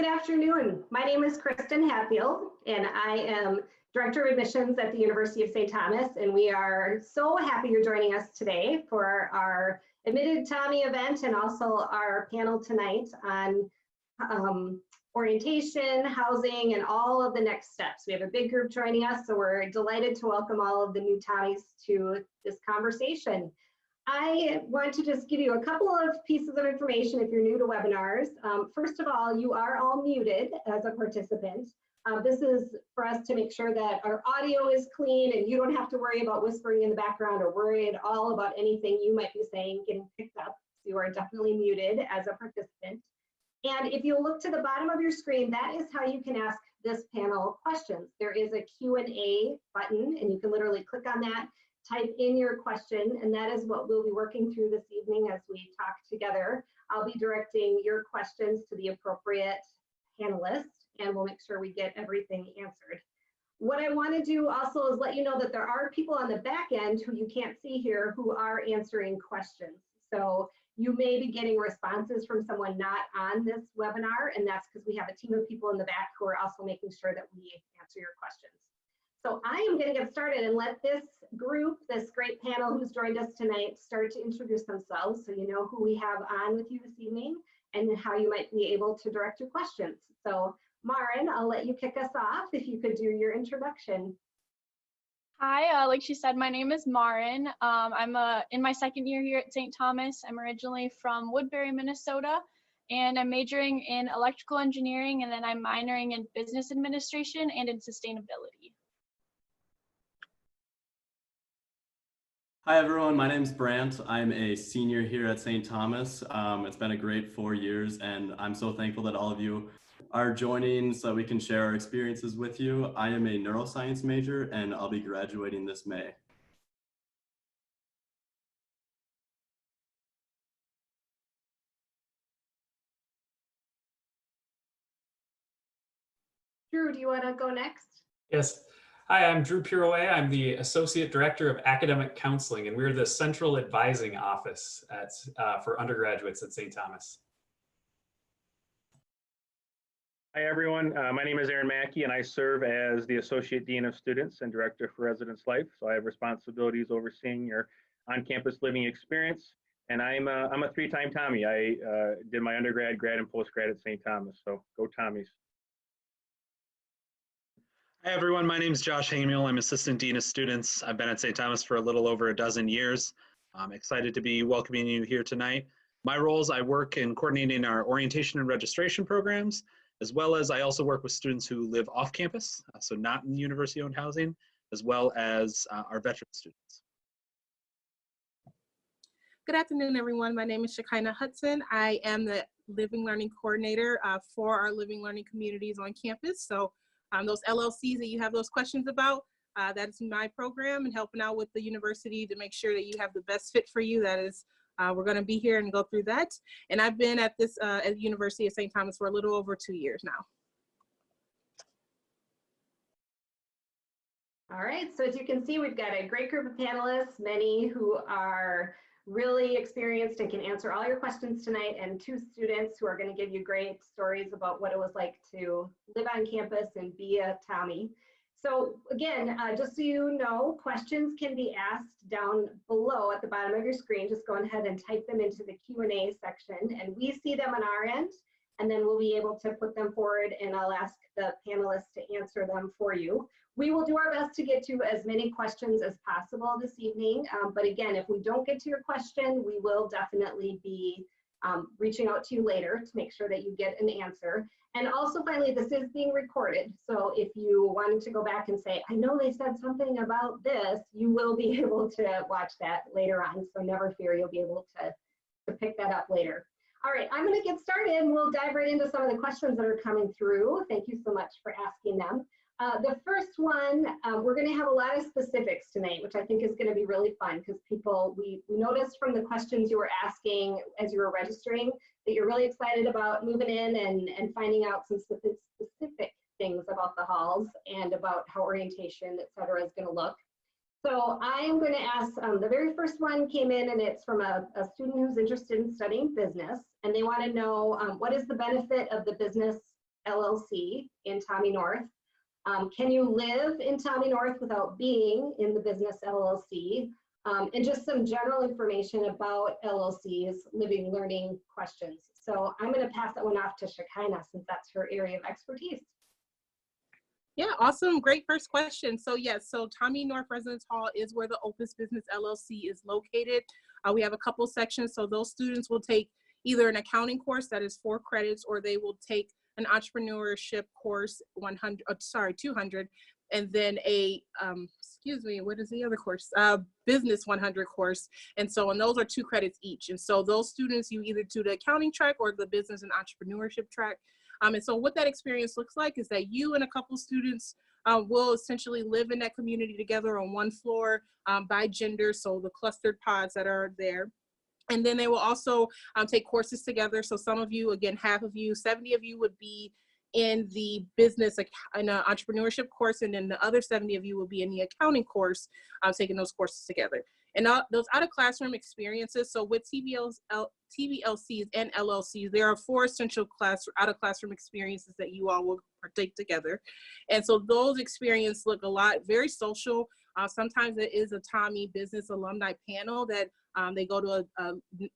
afternoon. My name is Kristen Hatfield, and I am Director of Admissions at the University of St. Thomas, and we are so happy you're joining us today for our Admitted Tommy event and also our panel tonight on orientation, housing, and all of the next steps. We have a big group joining us, so we're delighted to welcome all of the new Tommies to this conversation. I want to just give you a couple of pieces of information if you're new to webinars. First of all, you are all muted as a participant. This is for us to make sure that our audio is clean and you don't have to worry about whispering in the background or worry at all about anything you might be saying getting picked up. So you are definitely muted as a participant. And if you look to the bottom of your screen, that is how you can ask this panel questions. There is a Q&A button, and you can literally click on that, type in your question, and that is what we'll be working through this evening as we talk together. I'll be directing your questions to the appropriate panelists, and we'll make sure we get everything answered. What I want to do also is let you know that there are people on the back end who you can't see here who are answering questions. So you may be getting responses from someone not on this webinar, and that's because we have a team of people in the back who are also making sure that we answer your questions. So I am going to get started and let this group, this great panel who's joined us tonight, start to introduce themselves so you know who we have on with you this evening and how you might be able to direct your questions. So Marin, I'll let you kick us off if you could do your introduction. Hi, like she said, my name is Marin. I'm in my second year here at St. Thomas. I'm originally from Woodbury, Minnesota, and I'm majoring in electrical engineering, and then I'm minoring in business administration and in sustainability. Hi everyone, my name is Brant. I'm a senior here at St. Thomas. It's been a great 4 years, and I'm so thankful that all of you are joining so we can share our experiences with you. I am a neuroscience major, and I'll be graduating this May. Drew, do you want to go next? Yes. Hi, I'm Drew Pirouet. I'm the Associate Director of Academic Counseling, and we're the Central Advising Office for undergraduates at St. Thomas. Hi, everyone. My name is Aaron Mackey, and I serve as the Associate Dean of Students and Director for Residence Life. So I have responsibilities overseeing your on-campus living experience. And I'm a three-time Tommy. I did my undergrad, grad, and postgrad at St. Thomas. So go Tommies. Hi everyone, my name is Josh Hamiel. I'm Assistant Dean of Students. I've been at St. Thomas for a little over a dozen years. I'm excited to be welcoming you here tonight. My roles, I work in coordinating our orientation and registration programs, as well as I also work with students who live off campus, so not in university-owned housing, as well as our veteran students. Good afternoon, everyone. My name is Shekinah Hudson. I am the Living Learning Coordinator for our Living Learning communities on campus. So those LLCs that you have those questions about, that is my program, and helping out with the university to make sure that you have the best fit for you. That is, we're going to be here and go through that. And I've been at this at the University of St. Thomas for a little over 2 years now. All right, so as you can see, we've got a great group of panelists, many who are really experienced and can answer all your questions tonight, and two students who are going to give you great stories about what it was like to live on campus and be a Tommy. So again, just so you know, questions can be asked down below at the bottom of your screen. Just go ahead and type them into the Q&A section, and we see them on our end, and then we'll be able to put them forward, and I'll ask the panelists to answer them for you. We will do our best to get to as many questions as possible this evening, but again, if we don't get to your question, we will definitely be reaching out to you later to make sure that you get an answer. And also, finally, this is being recorded, so if you wanted to go back and say, I know they said something about this, you will be able to watch that later on, so never fear, you'll be able to pick that up later. All right, I'm going to get started, and we'll dive right into some of the questions that are coming through. Thank you so much for asking them. The first one, we're going to have a lot of specifics tonight, which I think is going to be really fun because people, we noticed from the questions you were asking as you were registering that you're really excited about moving in and finding out some specific things about the halls and about how orientation, et cetera, is going to look. So I am going to ask, the very first one came in, and it's from a student who's interested in studying business, and they want to know what is the benefit of the business LLC in Tommy North? Can you live in Tommy North without being in the business LLC? And just some general information about LLCs, living learning questions. So I'm going to pass that one off to Shekinah since that's her area of expertise. Yeah, awesome. Great first question. So yes, so Tommy North Residence Hall is where the Opus Business LLC is located. We have a couple sections. So those students will take either an accounting course that is 4 credits, or they will take an entrepreneurship course, 200, and then a, what is the other course? Business 100 course. And so, and those are 2 credits each. And so those students, you either do the accounting track or the business and entrepreneurship track. And so what that experience looks like is that you and a couple students will essentially live in that community together on one floor by gender. So the clustered pods that are there. And then they will also take courses together. So some of you, again, half of you, 70 of you would be in the business and entrepreneurship course, and then the other 70 of you will be in the accounting course, taking those courses together. And those out of classroom experiences, so with TBLCs and LLCs, there are 4 essential out of classroom experiences that you all will partake together. And so those experiences look a lot, very social. Sometimes it is a Tommy business alumni panel that they go to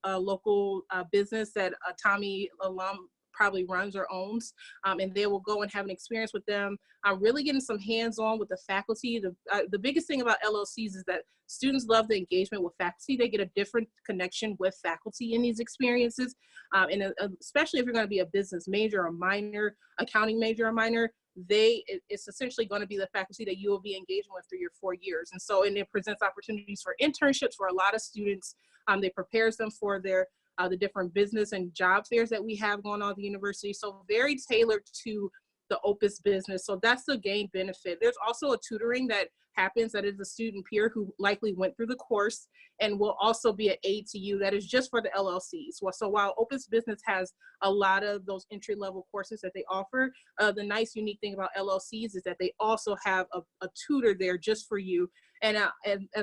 a local business that a Tommy alum probably runs or owns, and they will go and have an experience with them, really getting some hands-on with the faculty. The biggest thing about LLCs is that students love the engagement with faculty. They get a different connection with faculty in these experiences, and especially if you're going to be a business major or minor, accounting major or minor, it's essentially going to be the faculty that you will be engaging with through your 4 years. And so, and it presents opportunities for internships for a lot of students. It prepares them for their the different business and job fairs that we have going on at the university. So very tailored to the Opus business. So that's the gain benefit. There's also a tutoring that happens that is a student peer who likely went through the course and will also be an aid to you that is just for the LLCs. So while Opus Business has a lot of those entry-level courses that they offer, the nice unique thing about LLCs is that they also have a tutor there just for you. And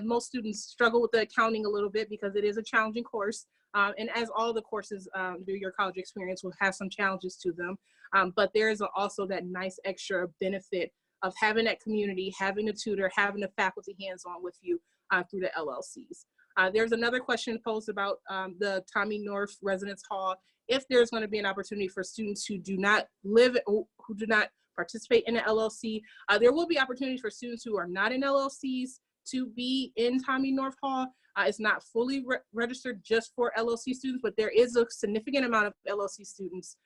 most students struggle with the accounting a little bit because it is a challenging course. And as all the courses through your college experience will have some challenges to them. But there is also that nice extra benefit of having that community, having a tutor, having the faculty hands-on with you through the LLCs. There's another question posed about the Tommy North Residence Hall. If there's going to be an opportunity for students who do not live, who do not participate in an LLC, there will be opportunities for students who are not in LLCs to be in Tommy North Hall. It's not fully registered just for LLC students, but there is a significant amount of LLC students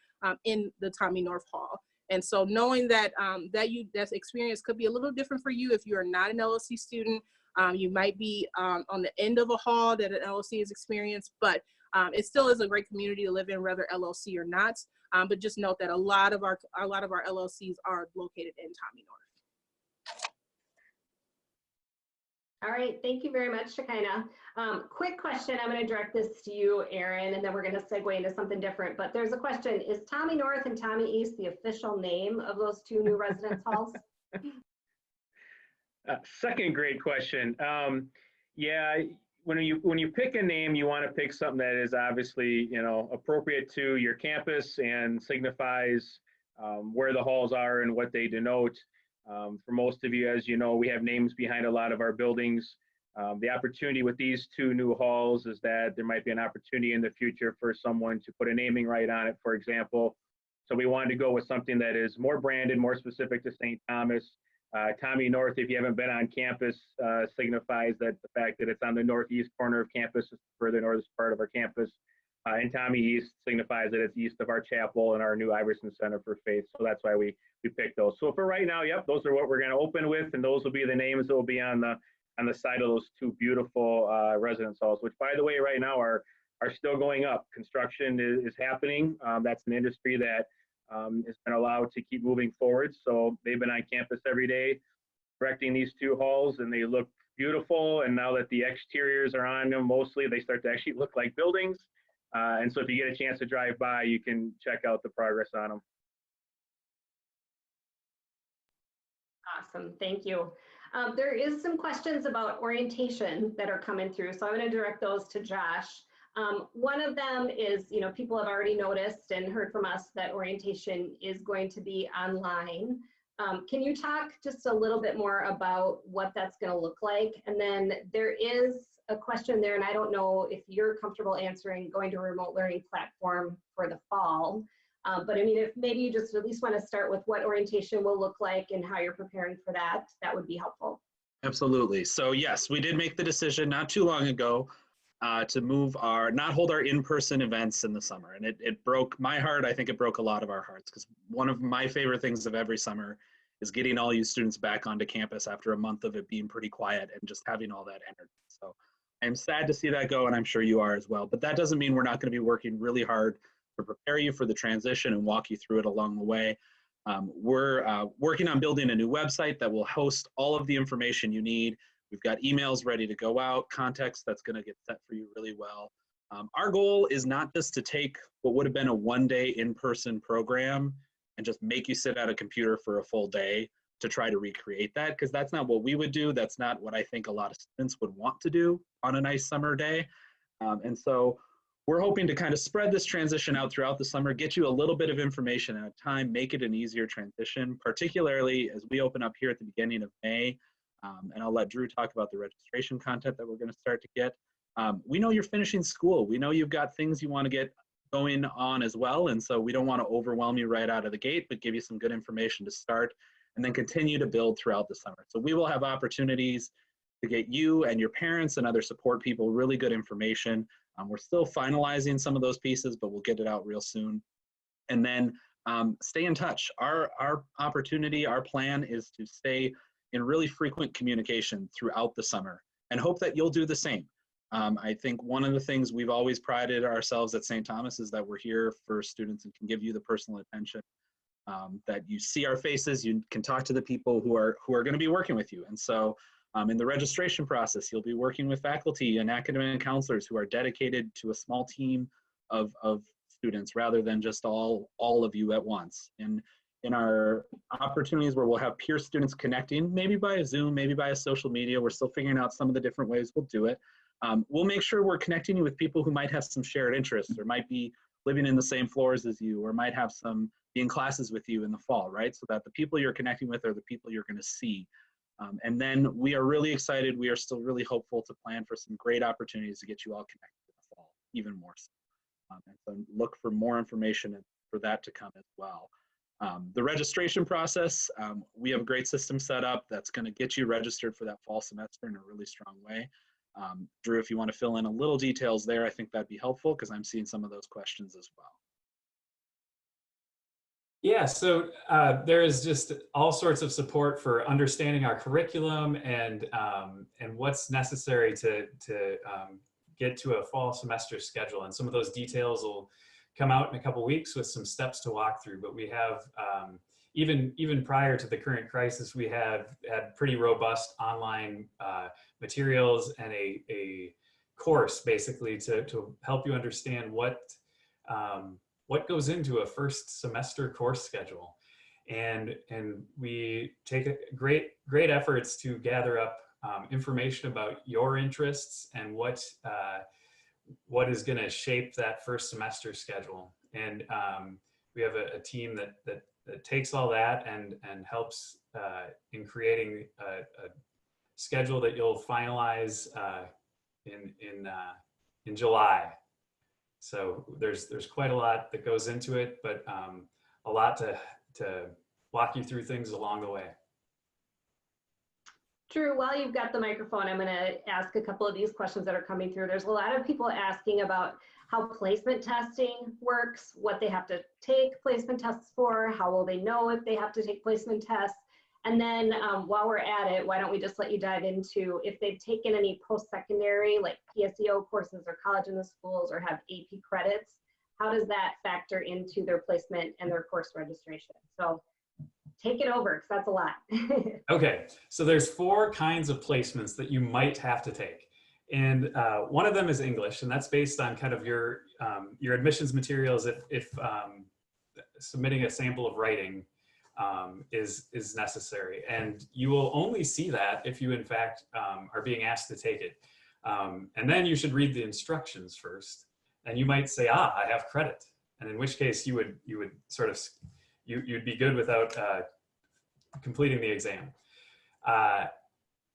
in the Tommy North Hall. And so knowing that that experience could be a little different for you if you are not an LLC student. You might be on the end of a hall that an LLC has experienced, but it still is a great community to live in, whether LLC or not. But just note that a lot of our LLCs are located in Tommy North. All right, thank you very much, Shekinah. Quick question, I'm going to direct this to you, Erin, and then we're going to segue into something different. But there's a question, is Tommy North and Tommy East the official name of those 2 new residence halls? Second great question. Yeah, when you pick a name, you want to pick something that is obviously, appropriate to your campus and signifies where the halls are and what they denote. For most of you, as you know, we have names behind a lot of our buildings. The opportunity with these 2 new halls is that there might be an opportunity in the future for someone to put a naming right on it, for example. So we wanted to go with something that is more branded, more specific to St. Thomas. Tommy North, if you haven't been on campus, signifies that the fact that it's on the northeast corner of campus, for the northern part of our campus. And Tommy East signifies that it's east of our chapel and our new Iverson Center for Faith. So that's why we picked those. So for right now, yep, those are what we're going to open with, and those will be the names that will be on the side of those 2 beautiful residence halls, which, by the way, right now are still going up. Construction is happening. That's an industry that has been allowed to keep moving forward. So they've been on campus every day, erecting these 2 halls, and they look beautiful. And now that the exteriors are on them, mostly they start to actually look like buildings. And so if you get a chance to drive by, you can check out the progress on them. Awesome, thank you. There is some questions about orientation that are coming through, so I'm going to direct those to Josh. One of them is, people have already noticed and heard from us that orientation is going to be online. Can you talk just a little bit more about what that's going to look like? And then there is a question there, and I don't know if you're comfortable answering going to a remote learning platform for the fall. But I mean, if maybe you just at least want to start with what orientation will look like and how you're preparing for that, that would be helpful. Absolutely. So yes, we did make the decision not too long ago to not hold our in-person events in the summer. And it broke my heart. I think it broke a lot of our hearts, because one of my favorite things of every summer is getting all you students back onto campus after a month of it being pretty quiet and just having all that energy. So I'm sad to see that go, and I'm sure you are as well. But that doesn't mean we're not going to be working really hard to prepare you for the transition and walk you through it along the way. We're working on building a new website that will host all of the information you need. We've got emails ready to go out, context that's going to get set for you really well. Our goal is not just to take what would have been a one-day in-person program and just make you sit at a computer for a full day to try to recreate that, because that's not what we would do. That's not what I think a lot of students would want to do on a nice summer day. And so we're hoping to kind of spread this transition out throughout the summer, get you a little bit of information at a time, make it an easier transition, particularly as we open up here at the beginning of May. And I'll let Drew talk about the registration content that we're going to start to get. We know you're finishing school. We know you've got things you want to get going on as well. And so we don't want to overwhelm you right out of the gate, but give you some good information to start and then continue to build throughout the summer. So we will have opportunities to get you and your parents and other support people really good information. We're still finalizing some of those pieces, but we'll get it out real soon. And then stay in touch. Our opportunity, our plan is to stay in really frequent communication throughout the summer and hope that you'll do the same. I think one of the things we've always prided ourselves at St. Thomas is that we're here for students and can give you the personal attention, that you see our faces, you can talk to the people who are going to be working with you. And so in the registration process, you'll be working with faculty and academic counselors who are dedicated to a small team of students rather than just all of you at once. In our opportunities where we'll have peer students connecting, maybe by a Zoom, maybe by a social media, we're still figuring out some of the different ways we'll do it. We'll make sure we're connecting you with people who might have some shared interests or might be living in the same floors as you or might have be in classes with you in the fall, right? So that the people you're connecting with are the people you're going to see. And then we are really excited. We are still really hopeful to plan for some great opportunities to get you all connected in the fall, even more so. And so look for more information for that to come as well. The registration process, we have a great system set up that's going to get you registered for that fall semester in a really strong way. Drew, if you want to fill in a little details there, I think that'd be helpful because I'm seeing some of those questions as well. Yeah, so there is just all sorts of support for understanding our curriculum and what's necessary to get to a fall semester schedule. And some of those details will come out in a couple weeks with some steps to walk through. But we have, even prior to the current crisis, we had pretty robust online materials and a course basically to help you understand what goes into a first semester course schedule. And we take great efforts to gather up information about your interests and what is going to shape that first semester schedule. And we have a team that takes all that and helps in creating a schedule that you'll finalize in July. So there's quite a lot that goes into it, but a lot to walk you through things along the way. Drew, while you've got the microphone, I'm going to ask a couple of these questions that are coming through. There's a lot of people asking about how placement testing works, what they have to take placement tests for, how will they know if they have to take placement tests. And then while we're at it, why don't we just let you dive into if they've taken any post-secondary like PSEO courses or college in the schools or have AP credits, how does that factor into their placement and their course registration? So take it over, because that's a lot. Okay, so there's 4 kinds of placements that you might have to take. And one of them is English, and that's based on kind of your admissions materials if submitting a sample of writing is necessary. And you will only see that if you in fact are being asked to take it. And then you should read the instructions first. And you might say, ah, I have credit. And in which case you would sort of, you'd be good without completing the exam.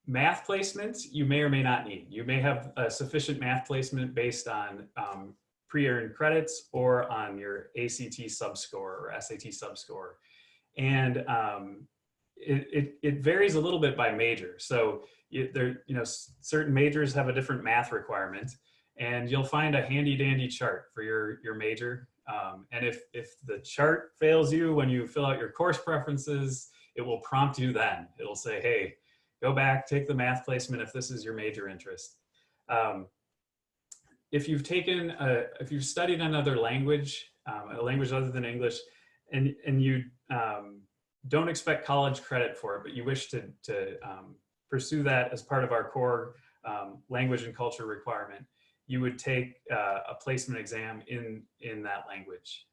Math placements, you may or may not need. You may have a sufficient math placement based on pre-earned credits or on your ACT subscore or SAT subscore. And it varies a little bit by major. So certain majors have a different math requirement, and you'll find a handy dandy chart for your major. And if the chart fails you when you fill out your course preferences, it will prompt you then. It'll say, hey, go back, take the math placement if this is your major interest. If you've studied another language, a language other than English, and you don't expect college credit for it, but you wish to pursue that as part of our core language and culture requirement, you would take a placement exam in that language.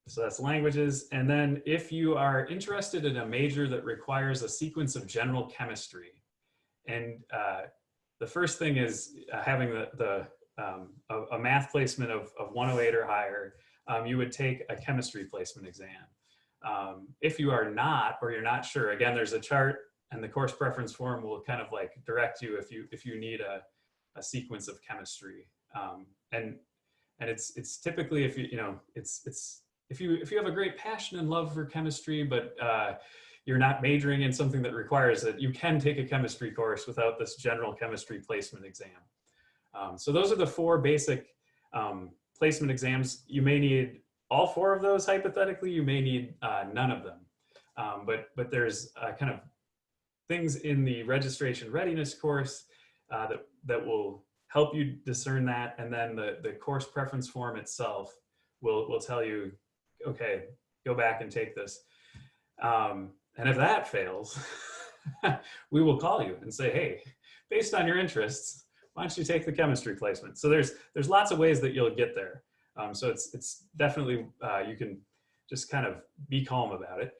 So that's languages. And then if you are interested in a major that requires a sequence of general chemistry, and the first thing is having a math placement of 108 or higher, you would take a chemistry placement exam. If you are not, or you're not sure, again, there's a chart, and the course preference form will kind of like direct you if you need a sequence of chemistry. And it's typically if you have a great passion and love for chemistry, but you're not majoring in something that requires it, you can take a chemistry course without this general chemistry placement exam. So those are the 4 basic placement exams. You may need all 4 of those hypothetically, you may need none of them. But there's kind of things in the registration readiness course that will help you discern that. And then the course preference form itself will tell you, okay, go back and take this. And if that fails, we will call you and say, hey, based on your interests, why don't you take the chemistry placement? So there's lots of ways that you'll get there. So it's definitely, you can just kind of be calm about it.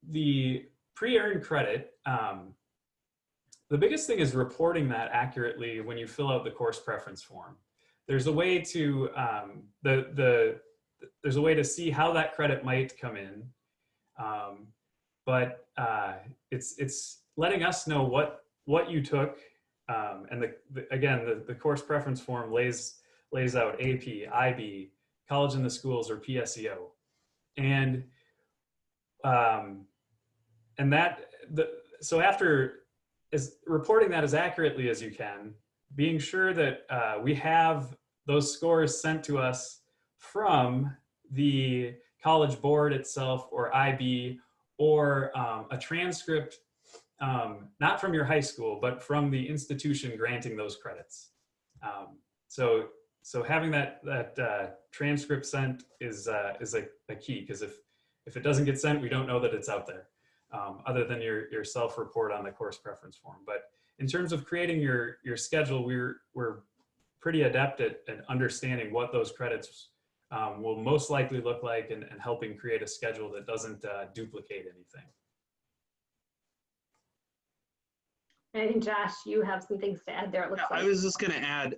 The pre-earned credit, the biggest thing is reporting that accurately when you fill out the course preference form. There's a way to there's a way to see how that credit might come in, but it's letting us know what you took, and again the course preference form lays out AP, IB, college in the schools, or PSEO, so after reporting that as accurately as you can, being sure that we have those scores sent to us from the college board itself, or IB, or a transcript, not from your high school, but from the institution granting those credits. So having that transcript sent is a key, because if it doesn't get sent, we don't know that it's out there, other than your self-report on the course preference form. But in terms of creating your schedule, we're pretty adept at understanding what those credits will most likely look like, and helping create a schedule that doesn't duplicate anything. I think, Josh, you have some things to add there, it looks like. I was just going to add,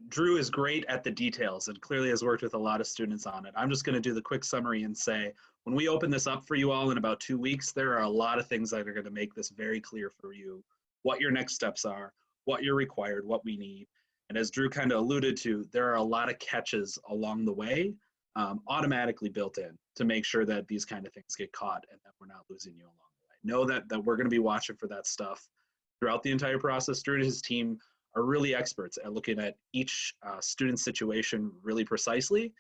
Drew is great at the details and clearly has worked with a lot of students on it. I'm just going to do the quick summary and say, when we open this up for you all in about 2 weeks, there are a lot of things that are going to make this very clear for you, what your next steps are, what you're required, what we need. And as Drew kind of alluded to, there are a lot of catches along the way, automatically built in, to make sure that these kind of things get caught and that we're not losing you along the way. Know that we're going to be watching for that stuff throughout the entire process. Drew and his team are really experts at looking at each student situation really precisely,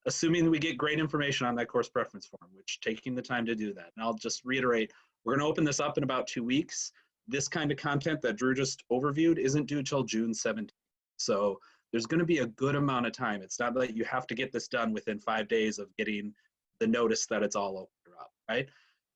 assuming we get great information on that course preference form, which taking the time to do that. And I'll just reiterate, we're going to open this up in about 2 weeks. This kind of content that Drew just overviewed isn't due till June 17th. So there's going to be a good amount of time. It's not that you have to get this done within 5 days of getting the notice that it's all opened up, right?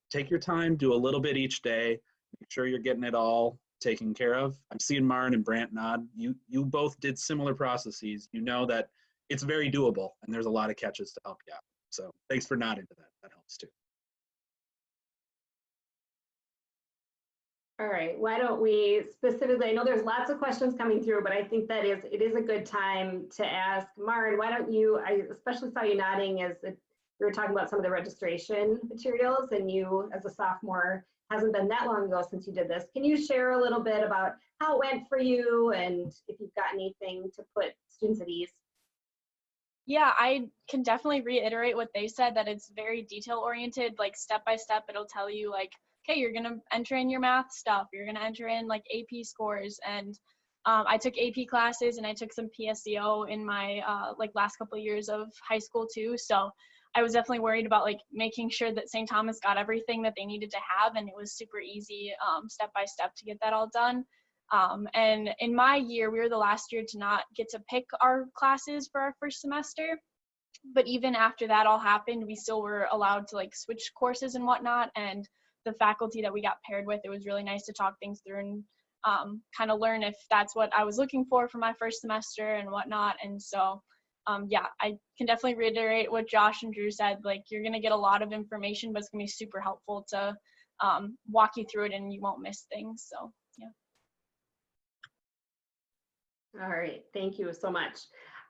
Take your time, do a little bit each day, make sure you're getting it all taken care of. I'm seeing Marin and Brant nod. You both did similar processes. You know that it's very doable, and there's a lot of catches to help you out. So thanks for nodding to that. That helps too. All right, why don't we specifically, I know there's lots of questions coming through, but I think that it is a good time to ask Marin, why don't you, I especially saw you nodding as we were talking about some of the registration materials, and you as a sophomore, hasn't been that long ago since you did this. Can you share a little bit about how it went for you and if you've got anything to put students at ease? Yeah, I can definitely reiterate what they said, that it's very detail oriented, like step by step, it'll tell you like, okay, you're gonna enter in your math stuff, you're gonna enter in like AP scores, and I took AP classes and I took some PSEO in my like last couple of years of high school too, so I was definitely worried about like making sure that St. Thomas got everything that they needed to have, and it was super easy step by step to get that all done. And in my year, we were the last year to not get to pick our classes for our first semester. But even after that all happened, we still were allowed to like switch courses and whatnot. And the faculty that we got paired with, it was really nice to talk things through and kind of learn if that's what I was looking for my first semester and whatnot. And so, yeah, I can definitely reiterate what Josh and Drew said. Like, you're going to get a lot of information, but it's going to be super helpful to walk you through it and you won't miss things. So, yeah. All right, thank you so much.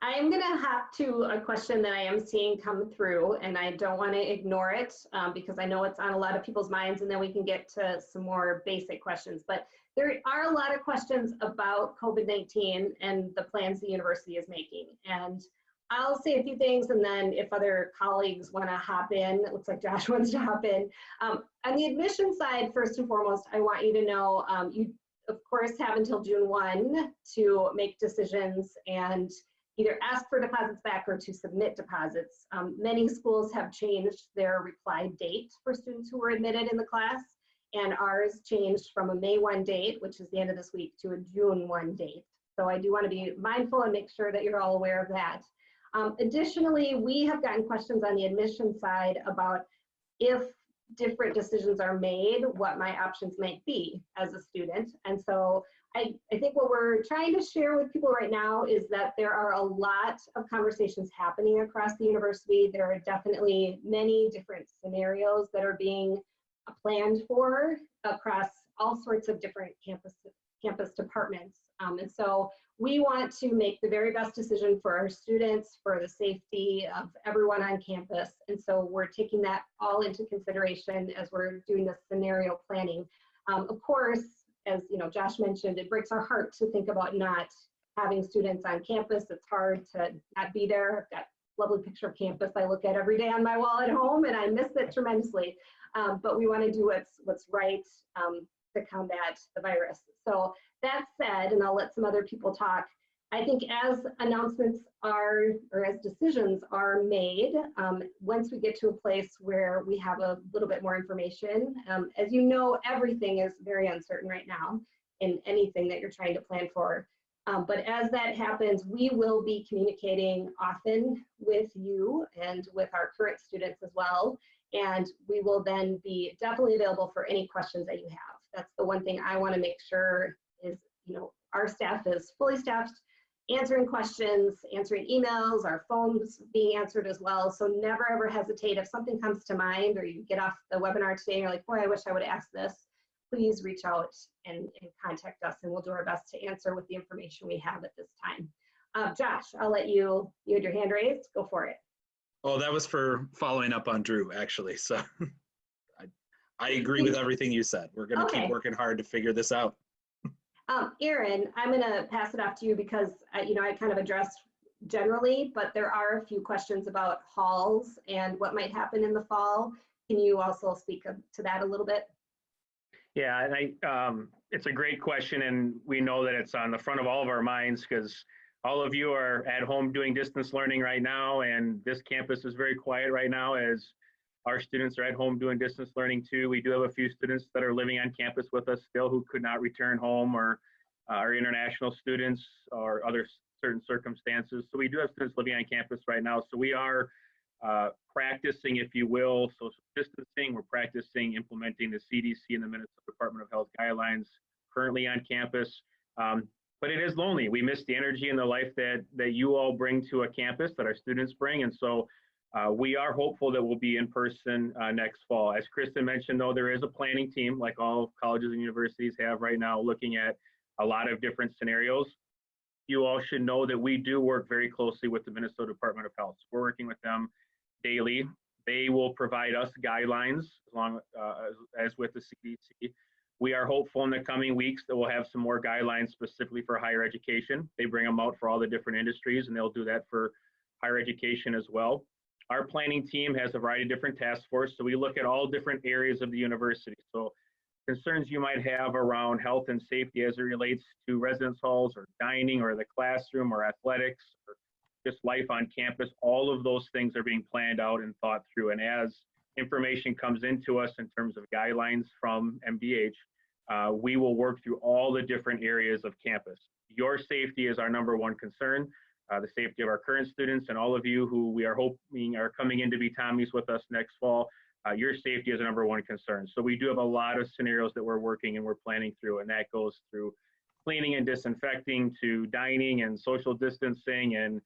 I'm going to hop to a question that I am seeing come through, and I don't want to ignore it because I know it's on a lot of people's minds, and then we can get to some more basic questions. But there are a lot of questions about COVID-19 and the plans the university is making. And I'll say a few things, and then if other colleagues want to hop in, it looks like Josh wants to hop in. On the admission side, first and foremost, I want you to know you, of course, have until June 1 to make decisions and either ask for deposits back or to submit deposits. Many schools have changed their reply date for students who were admitted in the class, and ours changed from a May 1 date, which is the end of this week, to a June 1 date. So I do want to be mindful and make sure that you're all aware of that. Additionally, we have gotten questions on the admission side about if different decisions are made, what my options might be as a student. And so I think what we're trying to share with people right now is that there are a lot of conversations happening across the university. There are definitely many different scenarios that are being planned for across all sorts of different campus departments. And so we want to make the very best decision for our students, for the safety of everyone on campus. And so we're taking that all into consideration as we're doing this scenario planning. Of course, as you know, Josh mentioned, it breaks our heart to think about not having students on campus. It's hard to not be there. I've got a lovely picture of campus I look at every day on my wall at home, and I miss it tremendously. But we want to do what's right to combat the virus. So that said, and I'll let some other people talk, I think as announcements are, or as decisions are made, once we get to a place where we have a little bit more information, as you know, everything is very uncertain right now in anything that you're trying to plan for. But as that happens, we will be communicating often with you and with our current students as well. And we will then be definitely available for any questions that you have. That's the one thing I want to make sure is, you know, our staff is fully staffed, answering questions, answering emails, our phones being answered as well. So never ever hesitate. If something comes to mind or you get off the webinar today and you're like, boy, I wish I would have asked this, please reach out and contact us, and we'll do our best to answer with the information we have at this time. Josh, I'll let you had your hand raised, go for it. Oh, that was for following up on Drew, actually. So I agree with everything you said. We're going to keep working hard to figure this out. Erin, I'm going to pass it off to you because you know, I kind of addressed generally, but there are a few questions about halls and what might happen in the fall. Can you also speak to that a little bit? Yeah, and it's a great question, and we know that it's on the front of all of our minds because all of you are at home doing distance learning right now, and this campus is very quiet right now as our students are at home doing distance learning too. We do have a few students that are living on campus with us still who could not return home, or our international students or other certain circumstances. So we do have students living on campus right now. So we are practicing, if you will, social distancing. We're practicing implementing the CDC and the Minnesota Department of Health guidelines currently on campus. But it is lonely. We miss the energy and the life that you all bring to a campus, that our students bring. And so We are hopeful that we'll be in person next fall. As Kristen mentioned, though, there is a planning team, like all colleges and universities have right now, looking at a lot of different scenarios. You all should know that we do work very closely with the Minnesota Department of Health. We're working with them daily. They will provide us guidelines as long as with the CDC. We are hopeful in the coming weeks that we'll have some more guidelines specifically for higher education. They bring them out for all the different industries, and they'll do that for higher education as well. Our planning team has a variety of different task forces, so we look at all different areas of the university. So concerns you might have around health and safety as it relates to residence halls or dining or the classroom or athletics or just life on campus, all of those things are being planned out and thought through. And as information comes into us in terms of guidelines from MDH, we will work through all the different areas of campus. Your safety is our #1 concern, the safety of our current students and all of you who we are hoping are coming in to be Tommies with us next fall. Your safety is a #1 concern. So we do have a lot of scenarios that we're working and we're planning through, and that goes through cleaning and disinfecting to dining and social distancing and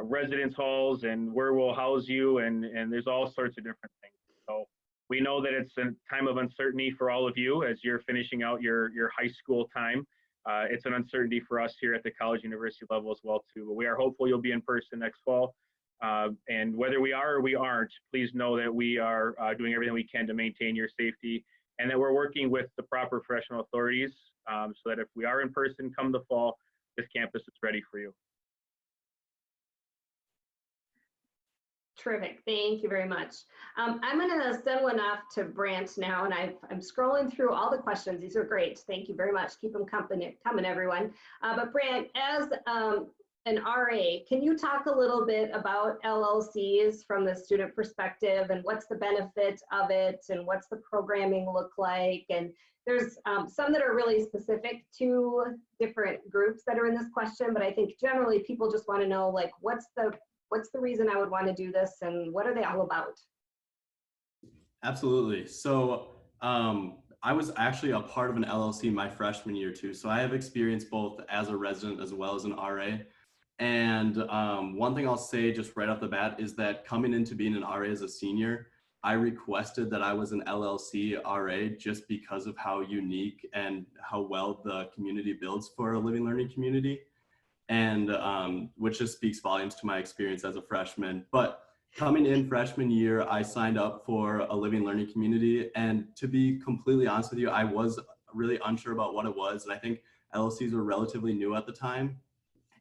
residence halls and where we'll house you, and there's all sorts of different things. So we know that it's a time of uncertainty for all of you as you're finishing out your high school time. It's an uncertainty for us here at the college university level as well too. But we are hopeful you'll be in person next fall. And whether we are or we aren't, please know that we are doing everything we can to maintain your safety, and that we're working with the proper professional authorities so that if we are in person come the fall, this campus is ready for you. Terrific, thank you very much. I'm gonna send one off to Brant now, and I'm scrolling through all the questions. These are great, thank you very much. Keep them coming, everyone. But Brant, as an RA, can you talk a little bit about LLCs from the student perspective, and what's the benefit of it, and what's the programming look like? And there's some that are really specific to different groups that are in this question, but I think generally people just want to know, like, what's the reason I would want to do this, and what are they all about? Absolutely. So I was actually a part of an LLC my freshman year too. So I have experience both as a resident as well as an RA. And one thing I'll say just right off the bat is that coming into being an RA as a senior, I requested that I was an LLC RA just because of how unique and how well the community builds for a living learning community. And which just speaks volumes to my experience as a freshman. But coming in freshman year, I signed up for a living learning community. And to be completely honest with you, I was really unsure about what it was. And I think LLCs were relatively new at the time.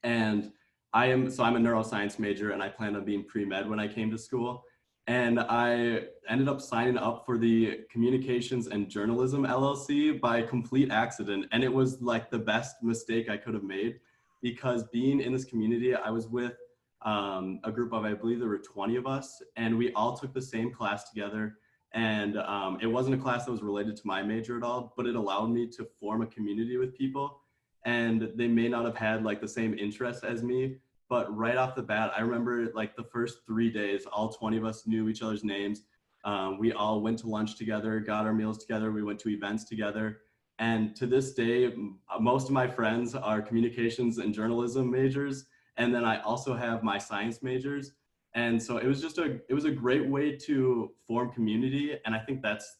And I'm a neuroscience major, and I planned on being pre-med when I came to school. And I ended up signing up for the Communications and Journalism LLC by complete accident. And it was like the best mistake I could have made, because being in this community, I was with a group of, I believe there were 20 of us, and we all took the same class together. And it wasn't a class that was related to my major at all, but it allowed me to form a community with people. And they may not have had like the same interest as me, but right off the bat, I remember like the first 3 days, all 20 of us knew each other's names. We all went to lunch together, got our meals together, we went to events together. And to this day, most of my friends are communications and journalism majors. And then I also have my science majors. And so it was a great way to form community. And I think that's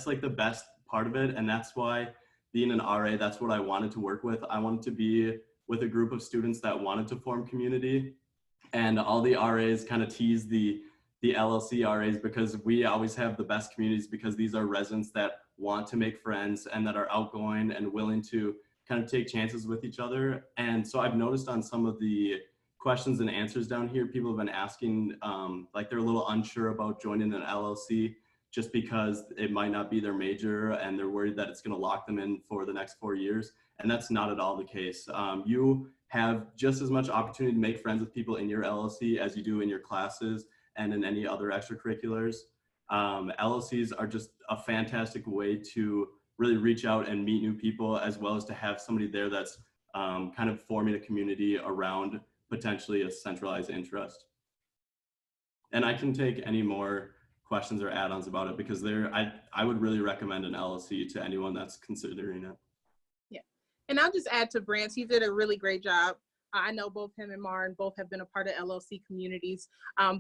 like the best part of it. And that's why being an RA, that's what I wanted to work with. I wanted to be with a group of students that wanted to form community. And all the RAs kind of tease the LLC RAs because we always have the best communities, because these are residents that want to make friends and that are outgoing and willing to kind of take chances with each other. And so I've noticed on some of the questions and answers down here, people have been asking, like they're a little unsure about joining an LLC just because it might not be their major and they're worried that it's going to lock them in for the next 4 years. And that's not at all the case. You have just as much opportunity to make friends with people in your LLC as you do in your classes and in any other extracurriculars. LLCs are just a fantastic way to really reach out and meet new people, as well as to have somebody there that's kind of forming a community around potentially a centralized interest. And I can take any more questions or add-ons about it, because I would really recommend an LLC to anyone that's considering it. Yeah, and I'll just add to Brant, he did a really great job I know both him and Marin both have been a part of LLC communities,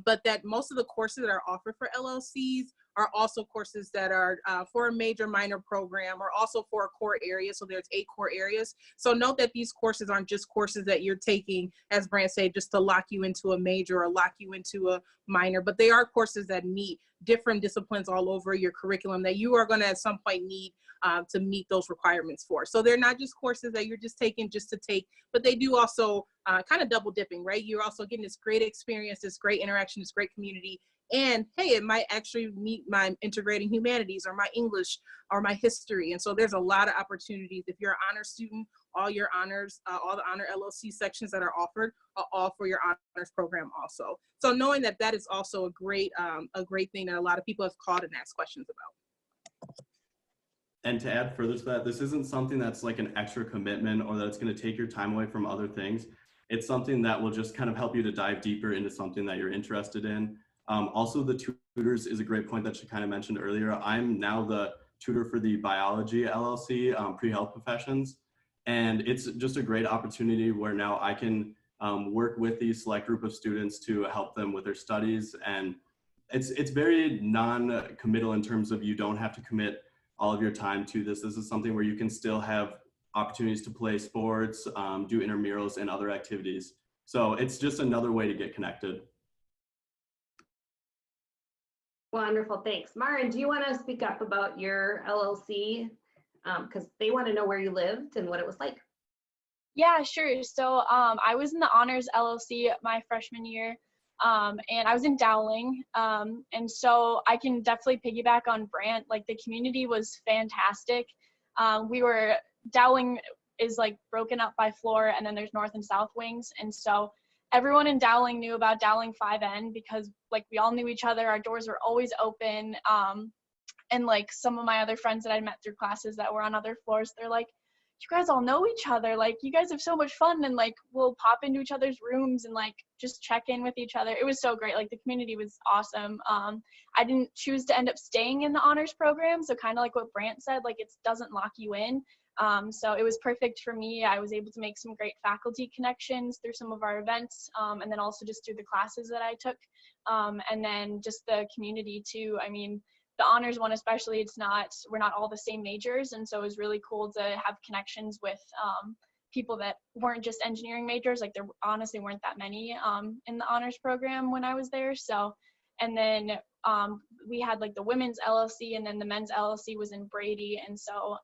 but that most of the courses that are offered for LLCs are also courses that are for a major minor program or also for a core area. So there's 8 core areas. So note that these courses aren't just courses that you're taking, as Brant said, just to lock you into a major or lock you into a minor, but they are courses that meet different disciplines all over your curriculum that you are going to at some point need to meet those requirements for. So they're not just courses that you're just taking just to take, but they do also kind of double dipping, right? You're also getting this great experience, this great interaction, this great community. And hey, it might actually meet my integrating humanities or my English or my history. And so there's a lot of opportunities. If you're an honor student, all your honors, all the honor LLC sections that are offered are all for your honors program also. So knowing that that is also a great thing that a lot of people have called and asked questions about. And to add further to that, this isn't something that's like an extra commitment or that's going to take your time away from other things. It's something that will just kind of help you to dive deeper into something that you're interested in. Also, the tutors is a great point that Shekinah mentioned earlier. I'm now the tutor for the Biology LLC, pre-health professions. And it's just a great opportunity where now I can work with the select group of students to help them with their studies. And it's very non-committal in terms of you don't have to commit all of your time to this. This is something where you can still have opportunities to play sports, do intramurals and other activities. So it's just another way to get connected. Wonderful, thanks. Marin, do you want to speak up about your LLC? Because they want to know where you lived and what it was like. Yeah, sure. So I was in the Honors LLC my freshman year, and I was in Dowling. And so I can definitely piggyback on Brant. Like, the community was fantastic. Dowling is like broken up by floor, and then there's north and south wings. And so everyone in Dowling knew about Dowling 5N because like we all knew each other. Our doors were always open. And like some of my other friends that I met through classes that were on other floors, they're like, you guys all know each other. Like, you guys have so much fun, and like we'll pop into each other's rooms and like just check in with each other. It was so great. Like, the community was awesome. I didn't choose to end up staying in the honors program. So kind of like what Brant said, like, it doesn't lock you in. So it was perfect for me. I was able to make some great faculty connections through some of our events, and then also just through the classes that I took, and then just the community too. I mean, the honors one especially, we're not all the same majors, and so it was really cool to have connections with people that weren't just engineering majors. Like, there honestly weren't that many in the honors program when I was there. So, and then we had like the women's LLC, and then the men's LLC was in Brady. And so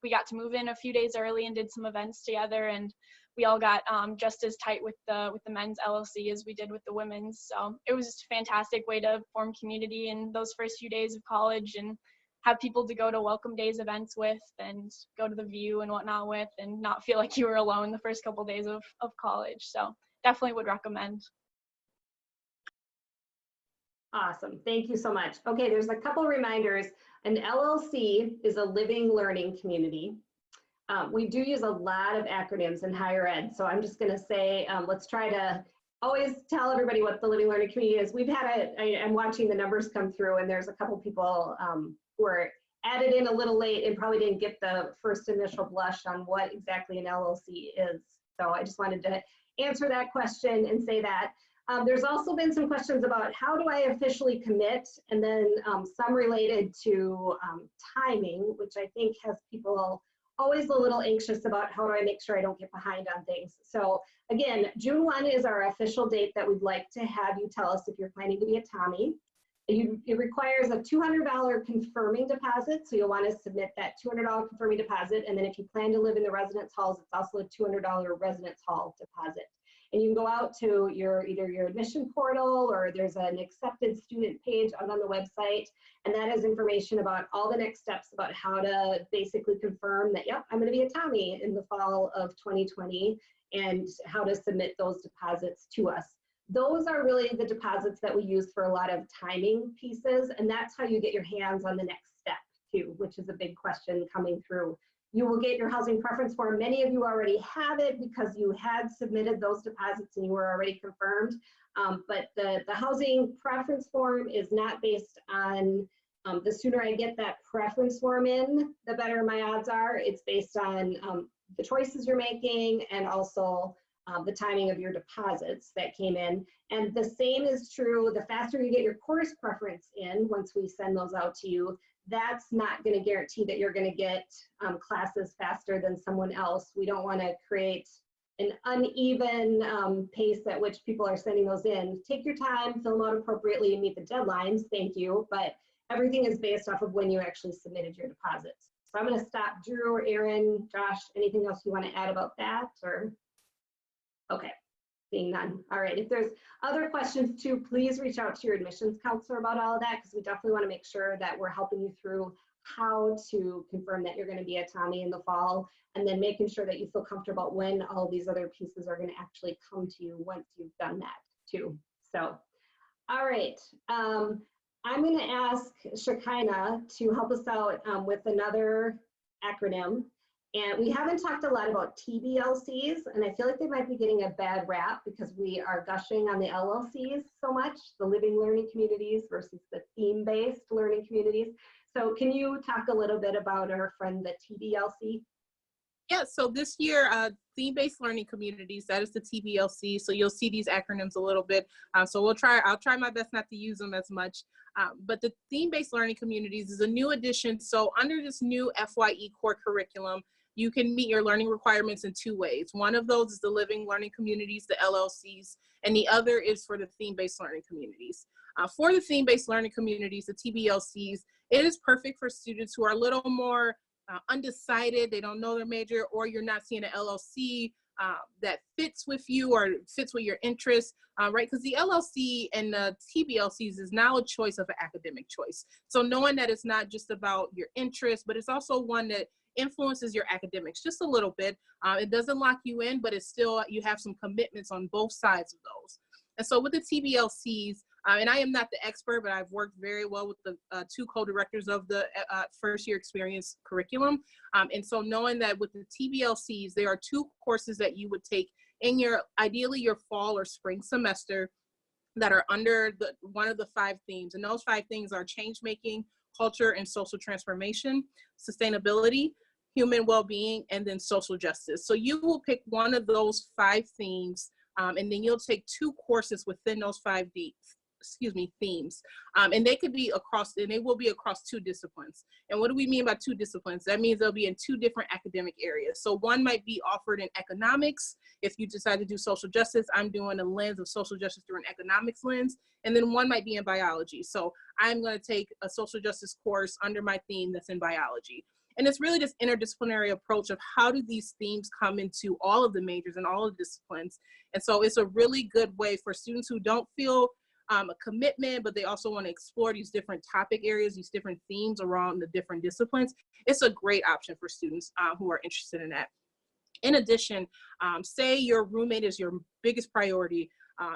we got to move in a few days early and did some events together, and we all got just as tight with the men's LLC as we did with the women's. So it was just a fantastic way to form community in those first few days of college, and have people to go to welcome days events with, and go to the view and whatnot with, and not feel like you were alone the first couple days of college. So definitely would recommend. Awesome, thank you so much. Okay, there's a couple reminders. An LLC is a living learning community. We do use a lot of acronyms in higher ed, so I'm just going to say, let's try to always tell everybody what the living learning community is. We've had I'm watching the numbers come through, and there's a couple people who are added in a little late and probably didn't get the first initial blush on what exactly an LLC is. So I just wanted to answer that question and say that. There's also been some questions about how do I officially commit, and then some related to timing, which I think has people always a little anxious about how do I make sure I don't get behind on things. So again, June 1 is our official date that we'd like to have you tell us if you're planning to be a Tommy. It requires a $200 confirming deposit, so you'll want to submit that $200 confirming deposit, and then if you plan to live in the residence halls, it's also a $200 residence hall deposit. And you can go out to either your admission portal, or there's an accepted student page out on the website, and that has information about all the next steps about how to basically confirm that, yep, I'm going to be a Tommy in the fall of 2020, and how to submit those deposits to us. Those are really the deposits that we use for a lot of timing pieces, and that's how you get your hands on the next step too, which is a big question coming through. You will get your housing preference form. Many of you already have it because you had submitted those deposits and you were already confirmed. But the housing preference form is not based on the sooner I get that preference form in, the better my odds are. It's based on the choices you're making, and also the timing of your deposits that came in. And the same is true, the faster you get your course preference in, once we send those out to you, that's not going to guarantee that you're going to get classes faster than someone else. We don't want to create an uneven pace at which people are sending those in. Take your time, fill them out appropriately, and meet the deadlines, thank you, but everything is based off of when you actually submitted your deposits. So I'm going to stop. Drew or Aaron, Josh, anything else you want to add about that? Or okay, seeing none. All right, if there's other questions too, please reach out to your admissions counselor about all of that, because we definitely want to make sure that we're helping you through how to confirm that you're going to be at Tommy in the fall, and then making sure that you feel comfortable when all these other pieces are going to actually come to you once you've done that too. So, all right. I'm going to ask Shekinah to help us out with another acronym. And we haven't talked a lot about TBLCs, and I feel like they might be getting a bad rap because we are gushing on the LLCs so much, the living learning communities versus the theme-based learning communities. So can you talk a little bit about our friend, the TBLC? Yeah, so this year, theme-based learning communities, that is the TBLC. So you'll see these acronyms a little bit. So I'll try my best not to use them as much. But the theme-based learning communities is a new addition. So under this new FYE core curriculum, you can meet your learning requirements in two ways. One of those is the living learning communities, the LLCs, and the other is for the theme-based learning communities. For the theme-based learning communities, the TBLCs, it is perfect for students who are a little more undecided, they don't know their major, or you're not seeing an LLC that fits with you or fits with your interests, right? Because the LLC and the TBLCs is now a choice of an academic choice. So knowing that it's not just about your interests, but it's also one that influences your academics just a little bit. It doesn't lock you in, but it's still, you have some commitments on both sides of those. And so with the TBLCs, and I am not the expert, but I've worked very well with the two co-directors of the first year experience curriculum. And so knowing that with the TBLCs, there are two courses that you would take in your, ideally your fall or spring semester, that are under one of the 5 themes. And those 5 things are change making, culture and social transformation, sustainability, human well-being, and then social justice. So you will pick one of those 5 themes, and then you'll take 2 courses within those 5 themes. And they could be across, and they will be across 2 disciplines. And what do we mean by 2 disciplines? That means they'll be in 2 different academic areas. So one might be offered in economics. If you decide to do social justice, I'm doing a lens of social justice through an economics lens. And then one might be in biology. So I'm going to take a social justice course under my theme that's in biology. And it's really this interdisciplinary approach of how do these themes come into all of the majors and all of the disciplines. And so it's a really good way for students who don't feel a commitment, but they also want to explore these different topic areas, these different themes around the different disciplines. It's a great option for students who are interested in that. In addition, say your roommate is your biggest priority,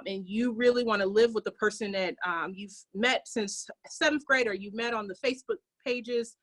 and you really want to live with the person that you've met since 7th grade, or you met on the Facebook pages.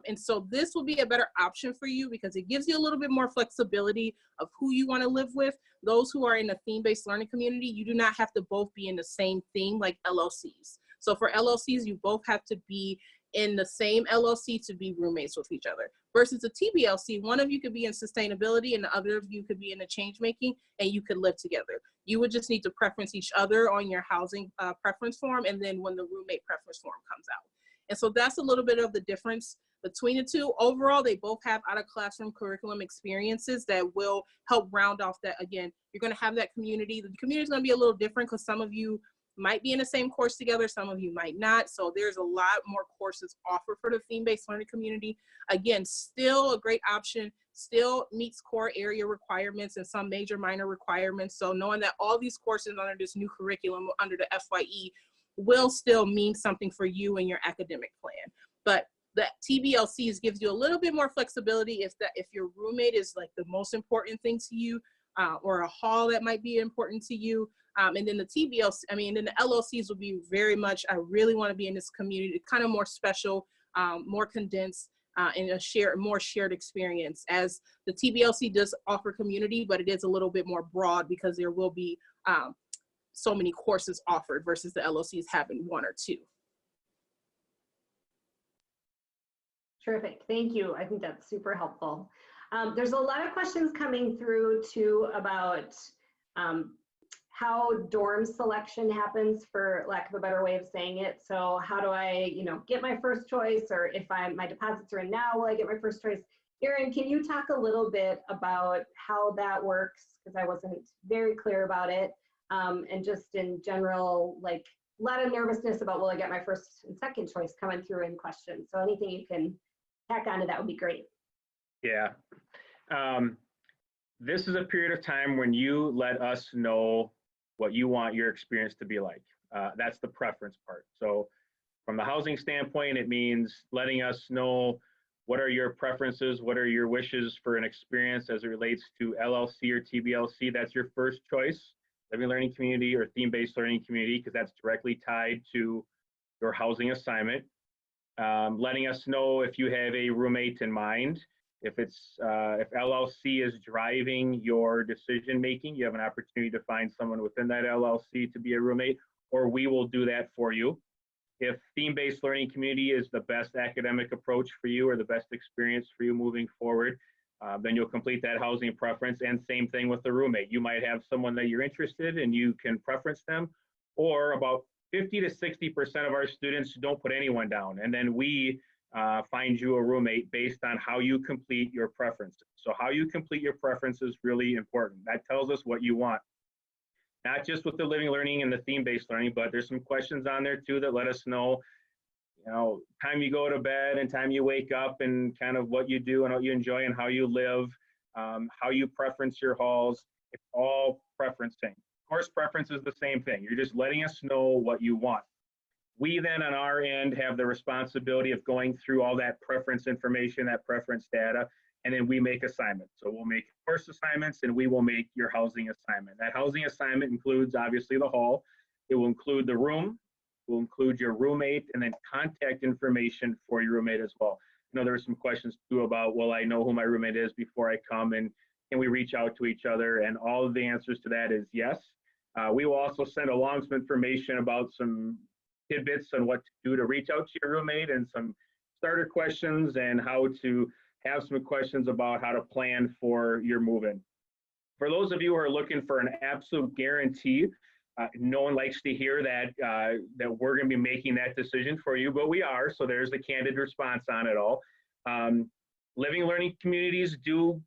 And so this will be a better option for you because it gives you a little bit more flexibility of who you want to live with. Those who are in a theme-based learning community, you do not have to both be in the same theme like LLCs. So for LLCs, you both have to be in the same LLC to be roommates with each other. Versus a TBLC, one of you could be in sustainability and the other of you could be in a change making, and you could live together. You would just need to preference each other on your housing preference form, and then when the roommate preference form comes out. And so that's a little bit of the difference between the 2. Overall, they both have out of classroom curriculum experiences that will help round off that. Again, you're going to have that community. The community is going to be a little different because some of you might be in the same course together, some of you might not. So there's a lot more courses offered for the theme-based learning community. Again, still a great option, still meets core area requirements and some major minor requirements. So knowing that all these courses under this new curriculum, under the FYE, will still mean something for you and your academic plan. But the TBLCs gives you a little bit more flexibility if your roommate is like the most important thing to you, or a hall that might be important to you. And then the then the LLCs will be very much, I really want to be in this community, kind of more special, more condensed, and a more shared experience, as the TBLC does offer community, but it is a little bit more broad because there will be so many courses offered versus the LLCs having 1 or 2. Terrific, thank you. I think that's super helpful. There's a lot of questions coming through too about how dorm selection happens, for lack of a better way of saying it. So how do I, get my first choice, or if my deposits are in now, will I get my first choice? Erin, can you talk a little bit about how that works? Because I wasn't very clear about it. And just in general, like a lot of nervousness about will I get my first and second choice coming through in questions. So anything you can tack onto that would be great. Yeah. This is a period of time when you let us know what you want your experience to be like. That's the preference part. So from the housing standpoint, it means letting us know what are your preferences, what are your wishes for an experience as it relates to LLC or TBLC. That's your first choice, living learning community or theme-based learning community, because that's directly tied to your housing assignment. Letting us know if you have a roommate in mind. If LLC is driving your decision making, you have an opportunity to find someone within that LLC to be a roommate, or we will do that for you. If theme-based learning community is the best academic approach for you or the best experience for you moving forward, then you'll complete that housing preference. And same thing with the roommate. You might have someone that you're interested in and you can preference them, or about 50 to 60% of our students don't put anyone down. And then we find you a roommate based on how you complete your preferences. So how you complete your preference is really important. That tells us what you want. Not just with the living learning and the theme-based learning, but there's some questions on there too that let us know, time you go to bed and time you wake up and kind of what you do and what you enjoy and how you live, how you preference your halls. It's all preferencing. Course preference is the same thing. You're just letting us know what you want. We then on our end have the responsibility of going through all that preference information, that preference data, and then we make assignments. So we'll make course assignments and we will make your housing assignment. That housing assignment includes obviously the hall. It will include the room, it will include your roommate, and then contact information for your roommate as well. I know there were some questions too about, well, I know who my roommate is before I come, and can we reach out to each other? And all of the answers to that is yes. We will also send along some information about some tidbits on what to do to reach out to your roommate, and some starter questions, and how to have some questions about how to plan for your move-in. For those of you who are looking for an absolute guarantee, no one likes to hear that we're going to be making that decision for you, but we are. So there's the candid response on it all. Living learning communities do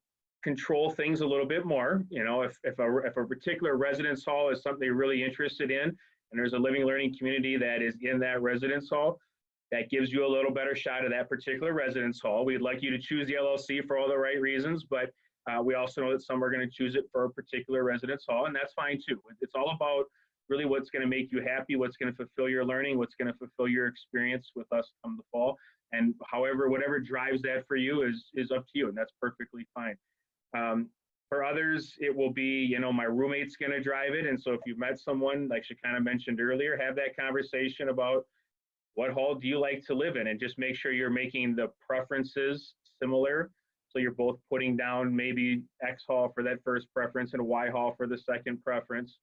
control things a little bit more. If a particular residence hall is something you're really interested in, and there's a living learning community that is in that residence hall, that gives you a little better shot at that particular residence hall. We'd like you to choose the LLC for all the right reasons, but we also know that some are going to choose it for a particular residence hall, and that's fine too. It's all about really what's going to make you happy, what's going to fulfill your learning, what's going to fulfill your experience with us come the fall. And however, whatever drives that for you is up to you, and that's perfectly fine. For others, it will be, my roommate's going to drive it. And so if you've met someone, like Shekinah mentioned earlier, have that conversation about what hall do you like to live in, and just make sure you're making the preferences similar. So you're both putting down maybe X hall for that first preference and Y hall for the second preference.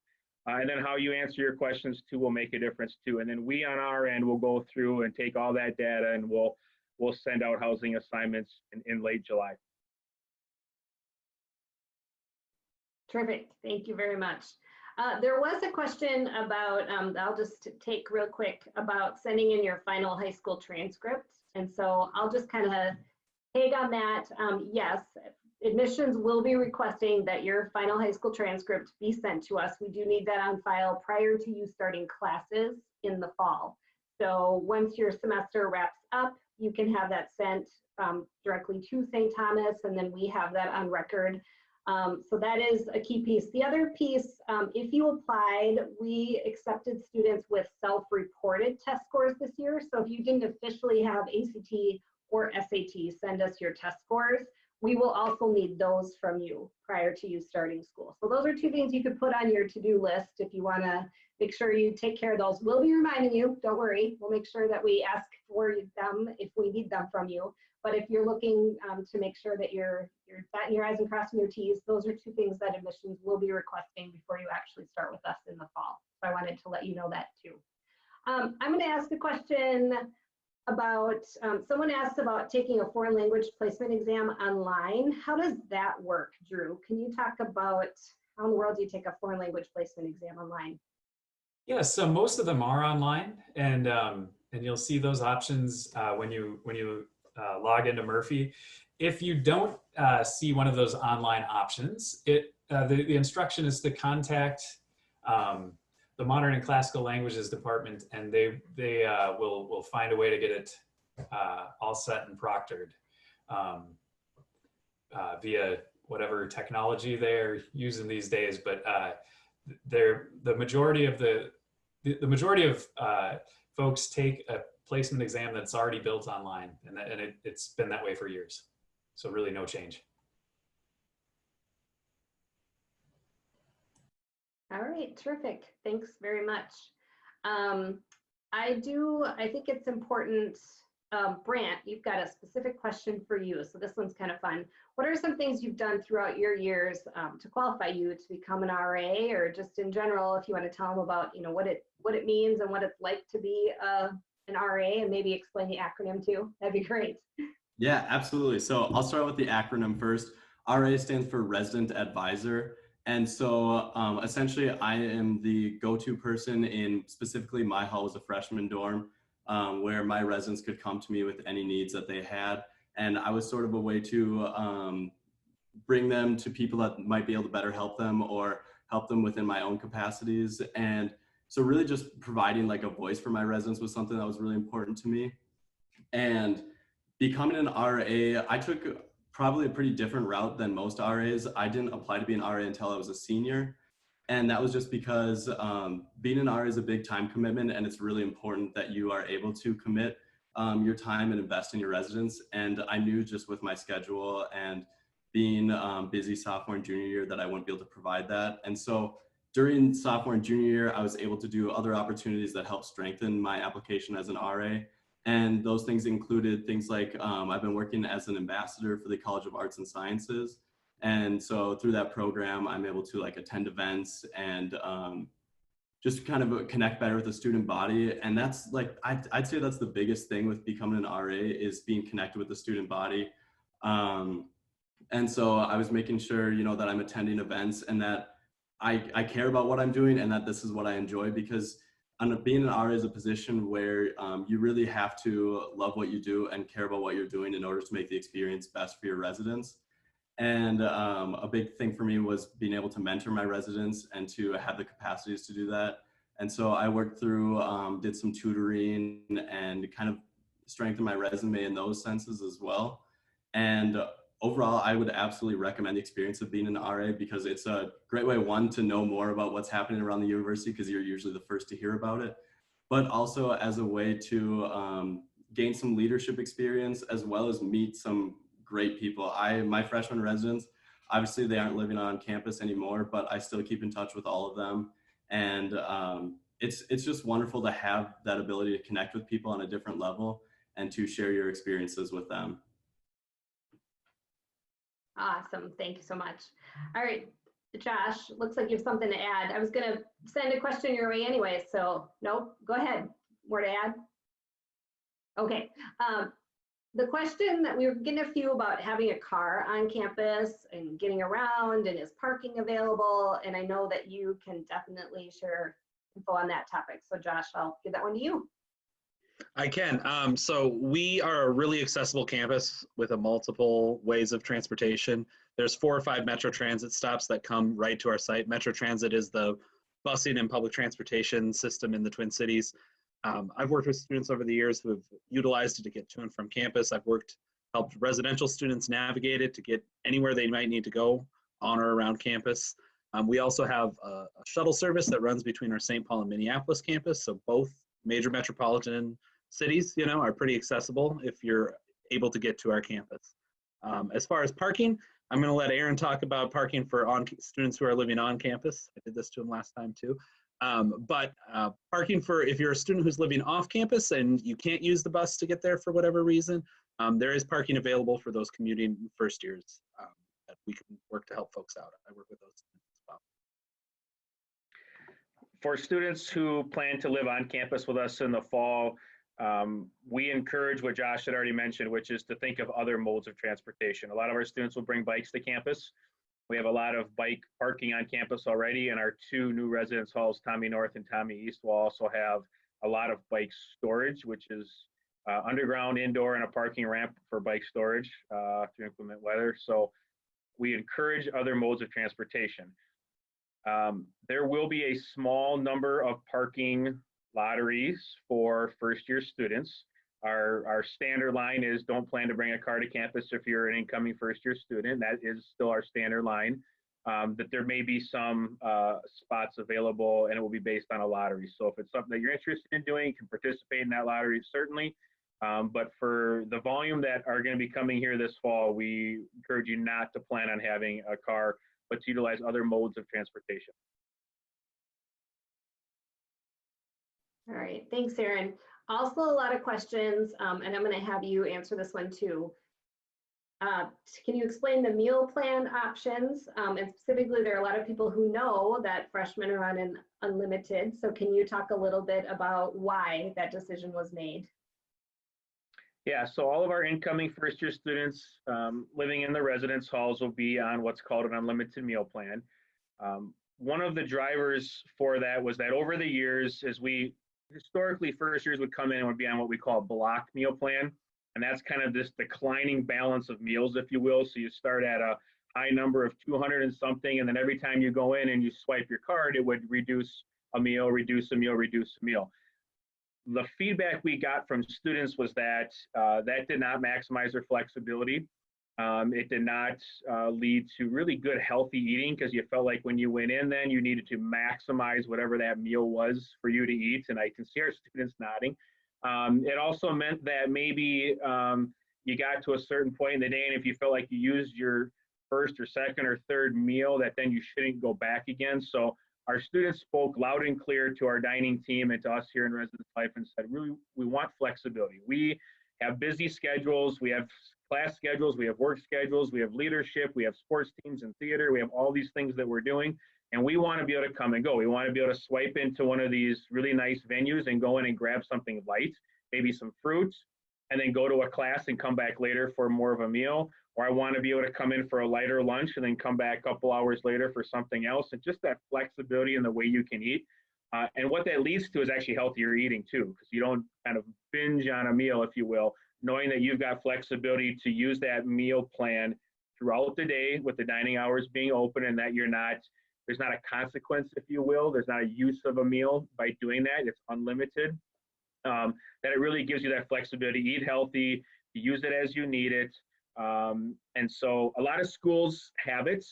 And then how you answer your questions too will make a difference too. And then we on our end will go through and take all that data, and we'll send out housing assignments in late July. Terrific, thank you very much. There was a question about, I'll just take real quick, about sending in your final high school transcript. And so I'll just kind of tag on that. Yes, admissions will be requesting that your final high school transcript be sent to us. We do need that on file prior to you starting classes in the fall. So once your semester wraps up, you can have that sent directly to St. Thomas, and then we have that on record. So that is a key piece. The other piece, if you applied, we accepted students with self-reported test scores this year. So if you didn't officially have ACT or SAT, send us your test scores. We will also need those from you prior to you starting school. So those are two things you could put on your to-do list if you want to make sure you take care of those. We'll be reminding you, don't worry. We'll make sure that we ask for them if we need them from you. But if you're looking to make sure that you're dotting your I's and crossing your T's, those are two things that admissions will be requesting before you actually start with us in the fall. So I wanted to let you know that too. I'm going to ask a question about, someone asked about taking a foreign language placement exam online. How does that work, Drew? Can you talk about how in the world do you take a foreign language placement exam online? Yeah, so most of them are online, and you'll see those options when you log into Murphy. If you don't see one of those online options, the instruction is to contact the Modern and Classical Languages Department, and they will find a way to get it all set and proctored via whatever technology they're using these days. But the majority of folks take a placement exam that's already built online, and it's been that way for years. So really no change. All right, terrific. Thanks very much. I think it's important, Brant, you've got a specific question for you. So this one's kind of fun. What are some things you've done throughout your years to qualify you to become an RA, or just in general, if you want to tell them about, what it means and what it's like to be an RA, and maybe explain the acronym too. That'd be great. Yeah, absolutely. So I'll start with the acronym first. RA stands for Resident Advisor. And so essentially I am the go-to person in specifically my hall was a freshman dorm where my residents could come to me with any needs that they had. And I was sort of a way to bring them to people that might be able to better help them or help them within my own capacities. And so really just providing like a voice for my residents was something that was really important to me. And becoming an RA, I took probably a pretty different route than most RAs. I didn't apply to be an RA until I was a senior. And that was just because being an RA is a big time commitment, and it's really important that you are able to commit your time and invest in your residents. And I knew just with my schedule and being busy sophomore and junior year that I wouldn't be able to provide that. And so during sophomore and junior year, I was able to do other opportunities that helped strengthen my application as an RA. And those things included things like I've been working as an ambassador for the College of Arts and Sciences. And so through that program, I'm able to like attend events and just kind of connect better with the student body. And that's like, I'd say that's the biggest thing with becoming an RA is being connected with the student body. And so I was making sure, that I'm attending events and that I care about what I'm doing and that this is what I enjoy, because being an RA is a position where you really have to love what you do and care about what you're doing in order to make the experience best for your residents. And a big thing for me was being able to mentor my residents and to have the capacities to do that. And so I worked through, did some tutoring and kind of strengthened my resume in those senses as well. And overall, I would absolutely recommend the experience of being an RA because it's a great way, one, to know more about what's happening around the university because you're usually the first to hear about it, but also as a way to gain some leadership experience as well as meet some great people. My freshman residents, obviously they aren't living on campus anymore, but I still keep in touch with all of them. And it's just wonderful to have that ability to connect with people on a different level and to share your experiences with them. Awesome. Thank you so much. All right, Josh, looks like you have something to add. I was going to send a question your way anyway, so no, go ahead. More to add? Okay. The question that we were getting a few about having a car on campus and getting around, and is parking available? And I know that you can definitely share info on that topic. So Josh, I'll give that one to you. I can. So we are a really accessible campus with a multiple ways of transportation. There's 4 or 5 Metro Transit stops that come right to our site. Metro Transit is the busing and public transportation system in the Twin Cities. I've worked with students over the years who have utilized it to get to and from campus. I've helped residential students navigate it to get anywhere they might need to go on or around campus. We also have a shuttle service that runs between our St. Paul and Minneapolis campus. So both major metropolitan cities, are pretty accessible if you're able to get to our campus. As far as parking, I'm going to let Aaron talk about parking for students who are living on campus. I did this to him last time too. But parking for if you're a student who's living off campus and you can't use the bus to get there for whatever reason, there is parking available for those commuting first years that we can work to help folks out. I work with those students as well. For students who plan to live on campus with us in the fall, we encourage what Josh had already mentioned, which is to think of other modes of transportation. A lot of our students will bring bikes to campus. We have a lot of bike parking on campus already, and our 2 new residence halls, Tommy North and Tommy East, will also have a lot of bike storage, which is underground, indoor, and a parking ramp for bike storage to inclement weather. So we encourage other modes of transportation. There will be a small number of parking lotteries for first-year students. Our standard line is don't plan to bring a car to campus if you're an incoming first-year student. That is still our standard line. That there may be some spots available, and it will be based on a lottery. So if it's something that you're interested in doing, you can participate in that lottery, certainly. But for the volume that are going to be coming here this fall, we encourage you not to plan on having a car, but to utilize other modes of transportation. All right, thanks, Aaron. Also, a lot of questions, and I'm going to have you answer this one too. Can you explain the meal plan options? And specifically, there are a lot of people who know that freshmen are on an unlimited. So can you talk a little bit about why that decision was made? Yeah, so all of our incoming first-year students living in the residence halls will be on what's called an unlimited meal plan. One of the drivers for that was that over the years, as we historically first years would come in and would be on what we call a block meal plan. And that's kind of this declining balance of meals, if you will. So you start at a high number of 200 and something, and then every time you go in and you swipe your card, it would reduce a meal, reduce a meal, reduce a meal. The feedback we got from students was that that did not maximize their flexibility. It did not lead to really good healthy eating, because you felt like when you went in then you needed to maximize whatever that meal was for you to eat, and I can see our students nodding. It also meant that maybe you got to a certain point in the day, and if you felt like you used your first or second or third meal, that then you shouldn't go back again. So our students spoke loud and clear to our dining team and to us here in Residence Life and said, really, we want flexibility. We have busy schedules, we have class schedules, we have work schedules, we have leadership, we have sports teams and theater, we have all these things that we're doing, and we want to be able to come and go. We want to be able to swipe into one of these really nice venues and go in and grab something light, maybe some fruit, and then go to a class and come back later for more of a meal. Or I want to be able to come in for a lighter lunch and then come back a couple hours later for something else. And just that flexibility in the way you can eat. And what that leads to is actually healthier eating too, because you don't kind of binge on a meal, if you will, knowing that you've got flexibility to use that meal plan throughout the day with the dining hours being open, and that there's not a consequence, if you will. There's not a use of a meal by doing that. It's unlimited. That it really gives you that flexibility to eat healthy, to use it as you need it. And so a lot of schools have it.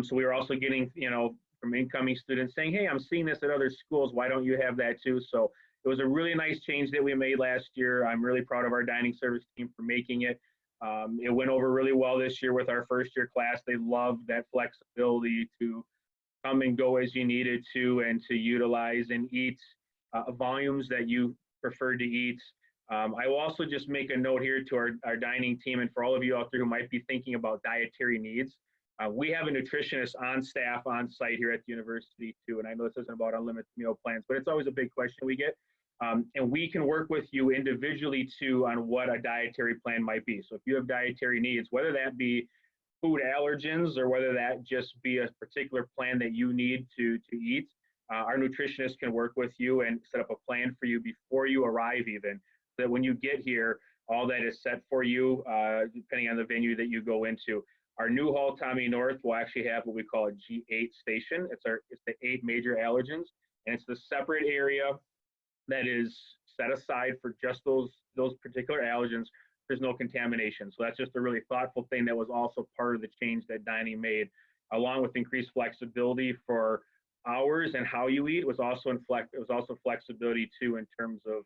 So we were also getting, from incoming students saying, hey, I'm seeing this at other schools. Why don't you have that too? So it was a really nice change that we made last year. I'm really proud of our dining service team for making it. It went over really well this year with our first year class. They loved that flexibility to come and go as you needed to, and to utilize and eat volumes that you prefer to eat. I will also just make a note here to our dining team, and for all of you out there who might be thinking about dietary needs. We have a nutritionist on staff, on site here at the university too, and I know this isn't about unlimited meal plans, but it's always a big question we get. And we can work with you individually too on what a dietary plan might be. So if you have dietary needs, whether that be food allergens or whether that just be a particular plan that you need to eat, our nutritionist can work with you and set up a plan for you before you arrive even, so that when you get here, all that is set for you, depending on the venue that you go into. Our new hall, Tommy North, will actually have what we call a G8 station. It's the 8 major allergens, and it's the separate area that is set aside for just those particular allergens. There's no contamination. So that's just a really thoughtful thing that was also part of the change that dining made, along with increased flexibility for hours and how you eat. It was also flexibility too in terms of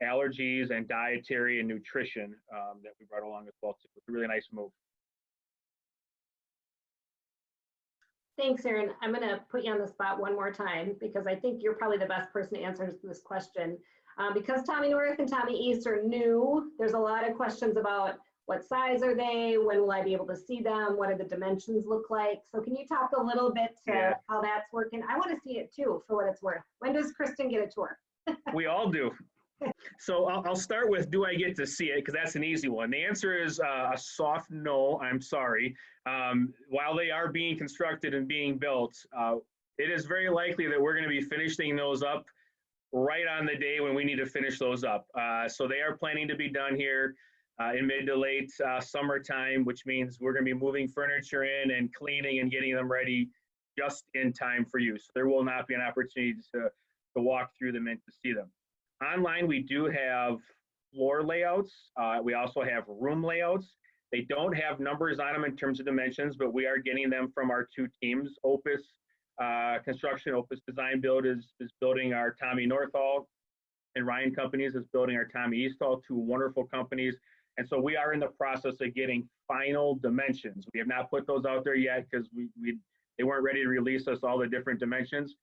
allergies and dietary and nutrition that we brought along as well too. It's a really nice move. Thanks, Aaron. I'm going to put you on the spot one more time, because I think you're probably the best person to answer this question. Because Tommy North and Tommy East are new, there's a lot of questions about what size are they, when will I be able to see them, what do the dimensions look like? So can you talk a little bit to how that's working? I want to see it too, for what it's worth. When does Kristen get a tour? We all do. So I'll start with, do I get to see it? Because that's an easy one. The answer is a soft no, I'm sorry. While they are being constructed and being built, it is very likely that we're going to be finishing those up right on the day when we need to finish those up. So they are planning to be done here in mid to late summertime, which means we're going to be moving furniture in and cleaning and getting them ready just in time for you. So there will not be an opportunity to walk through them and to see them. Online, we do have floor layouts. We also have room layouts. They don't have numbers on them in terms of dimensions, but we are getting them from our two teams. Opus Construction, Opus Design Build is building our Tommy North Hall, and Ryan Companies is building our Tommy East Hall, two wonderful companies. And so we are in the process of getting final dimensions. We have not put those out there yet because they weren't ready to release us all the different dimensions,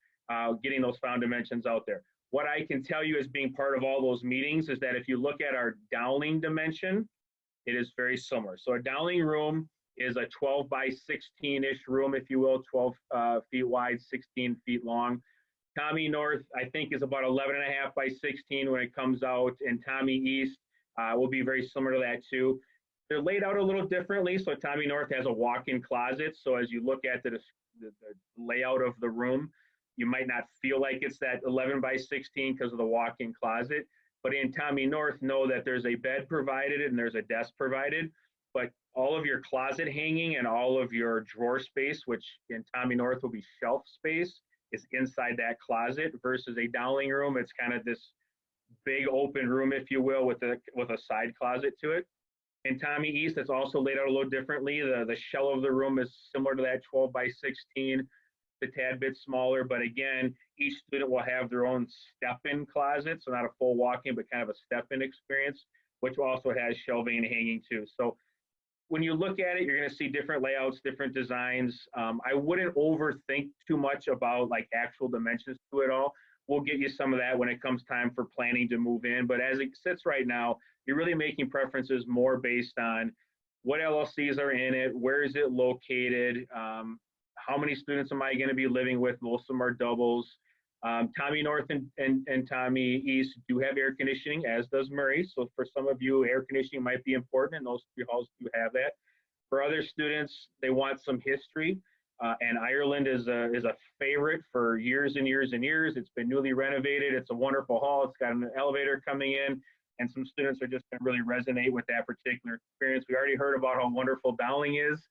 getting those final dimensions out there. What I can tell you as being part of all those meetings is that if you look at our dowling dimension, it is very similar. So a dowling room is a 12 by 16-ish room, if you will, 12 feet wide, 16 feet long. Tommy North, I think, is about 11 and a half by 16 when it comes out, and Tommy East will be very similar to that too. They're laid out a little differently. So Tommy North has a walk-in closet. So as you look at the layout of the room, you might not feel like it's that 11 by 16 because of the walk-in closet. But in Tommy North, know that there's a bed provided and there's a desk provided. But all of your closet hanging and all of your drawer space, which in Tommy North will be shelf space, is inside that closet versus a dowling room. It's kind of this big open room, if you will, with a side closet to it. In Tommy East, it's also laid out a little differently. The shell of the room is similar to that 12 by 16. A tad bit smaller, but again, each student will have their own step-in closet, so not a full walk-in, but kind of a step-in experience, which also has shelving and hanging too. So when you look at it, you're going to see different layouts, different designs. I wouldn't overthink too much about like actual dimensions to it all. We'll get you some of that when it comes time for planning to move in, but as it sits right now, you're really making preferences more based on what LLCs are in it, where is it located, how many students am I going to be living with? Most of them are doubles. Tommy North and Tommy East do have air conditioning, as does Murray. So for some of you, air conditioning might be important, and those three halls do have that. For other students, they want some history, and Ireland is a favorite for years and years and years. It's been newly renovated. It's a wonderful hall. It's got an elevator coming in, and some students are just going to really resonate with that particular experience. We already heard about how wonderful Dowling is.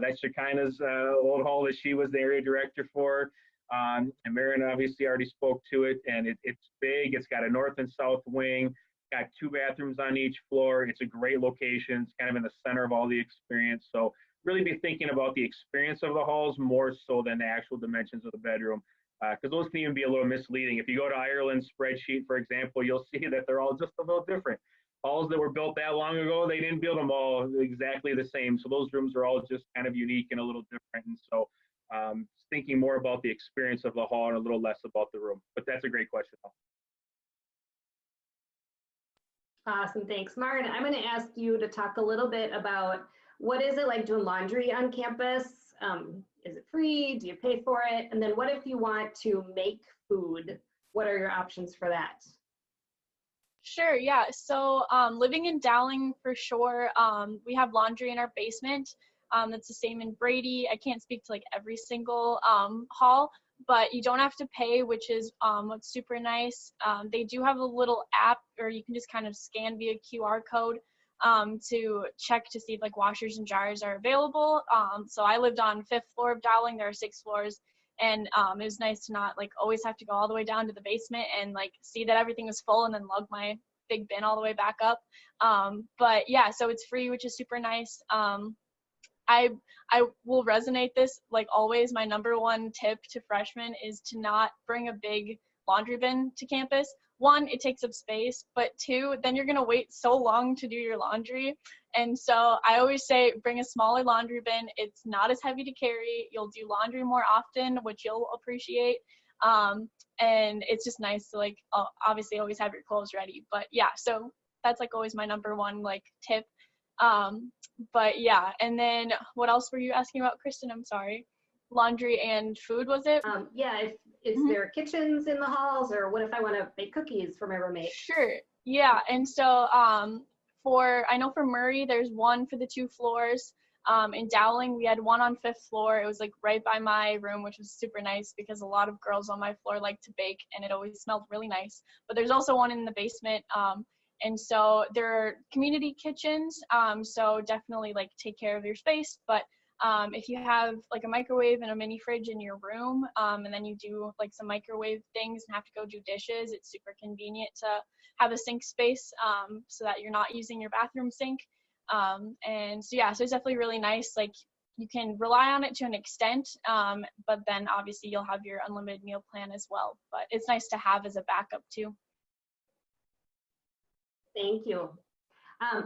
That's Shekinah's old hall that she was the area director for. And Marin obviously already spoke to it, and it's big. It's got a north and south wing, got 2 bathrooms on each floor. It's a great location. It's kind of in the center of all the experience. So really be thinking about the experience of the halls more so than the actual dimensions of the bedroom, because those can even be a little misleading. If you go to Ireland's spreadsheet, for example, you'll see that they're all just a little different. Halls that were built that long ago, they didn't build them all exactly the same. So those rooms are all just kind of unique and a little different. And so thinking more about the experience of the hall and a little less about the room. But that's a great question. Awesome, thanks. Marin, I'm going to ask you to talk a little bit about what is it like doing laundry on campus? Is it free? Do you pay for it? And then what if you want to make food? What are your options for that? Sure, yeah. So living in Dowling for sure, we have laundry in our basement. That's the same in Brady. I can't speak to like every single hall, but you don't have to pay, which is what's super nice. They do have a little app, or you can just kind of scan via QR code to check to see if like washers and dryers are available. So I lived on 5th floor of Dowling. There are 6 floors. And it was nice to not like always have to go all the way down to the basement and like see that everything was full and then lug my big bin all the way back up. But yeah, so it's free, which is super nice. I will resonate this like always. My #1 tip to freshmen is to not bring a big laundry bin to campus. 1, it takes up space, but 2, then you're gonna wait so long to do your laundry. And so I always say bring a smaller laundry bin. It's not as heavy to carry. You'll do laundry more often, which you'll appreciate. And it's just nice to like obviously always have your clothes ready. But yeah, so that's like always my #1 like tip. But yeah, and then what else were you asking about, Kristen? I'm sorry. laundry and food, was it? Yeah, is there kitchens in the halls, or what if I want to bake cookies for my roommate? Sure. Yeah. And so I know for Murray, there's one for the 2 floors. In Dowling, we had one on 5th floor. It was like right by my room, which was super nice because a lot of girls on my floor like to bake and it always smelled really nice. But there's also one in the basement. And so there are community kitchens. So definitely like take care of your space. But if you have like a microwave and a mini fridge in your room, and then you do like some microwave things and have to go do dishes, it's super convenient to have a sink space so that you're not using your bathroom sink. And so yeah, so it's definitely really nice. Like you can rely on it to an extent, but then obviously you'll have your unlimited meal plan as well. But it's nice to have as a backup too. Thank you.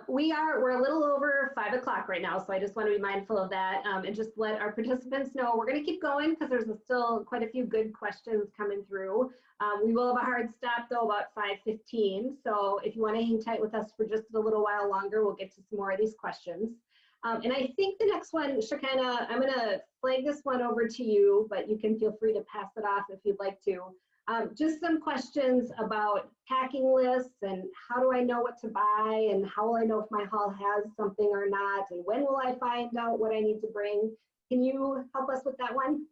We're a little over 5 o'clock right now, so I just want to be mindful of that and just let our participants know we're going to keep going because there's still quite a few good questions coming through. We will have a hard stop though about 5:15, so if you want to hang tight with us for just a little while longer, we'll get to some more of these questions. And I think the next one, Shekinah, I'm going to flag this one over to you, but you can feel free to pass it off if you'd like to. Just some questions about packing lists and how do I know what to buy and how will I know if my hall has something or not and when will I find out what I need to bring? Can you help us with that one?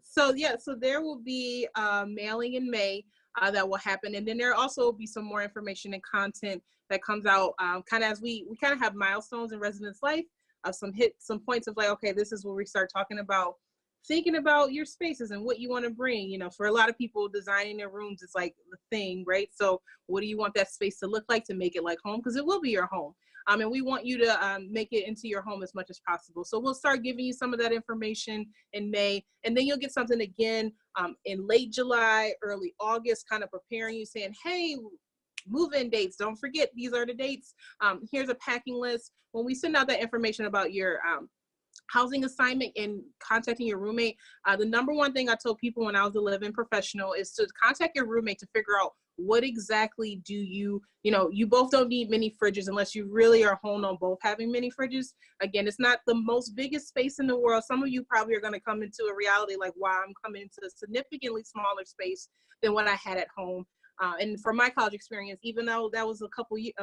So there will be mailing in May that will happen, and then there also will be some more information and content that comes out kind of as we kind of have milestones in residence life, some points of like, okay, this is where we start talking about thinking about your spaces and what you want to bring. You know, for a lot of people, designing their rooms is like the thing, right? So what do you want that space to look like to make it like home? Because it will be your home. And we want you to make it into your home as much as possible. So we'll start giving you some of that information in May, and then you'll get something again in late July, early August, kind of preparing you, saying, hey, move-in dates, don't forget, these are the dates. Here's a packing list. When we send out that information about your housing assignment and contacting your roommate, the number one thing I told people when I was a live-in professional is to contact your roommate to figure out what exactly do you both don't need mini fridges unless you really are honed on both having mini fridges. Again, it's not the most biggest space in the world. Some of you probably are going to come into a reality like, wow, I'm coming into a significantly smaller space than what I had at home. And from my college experience, even though that was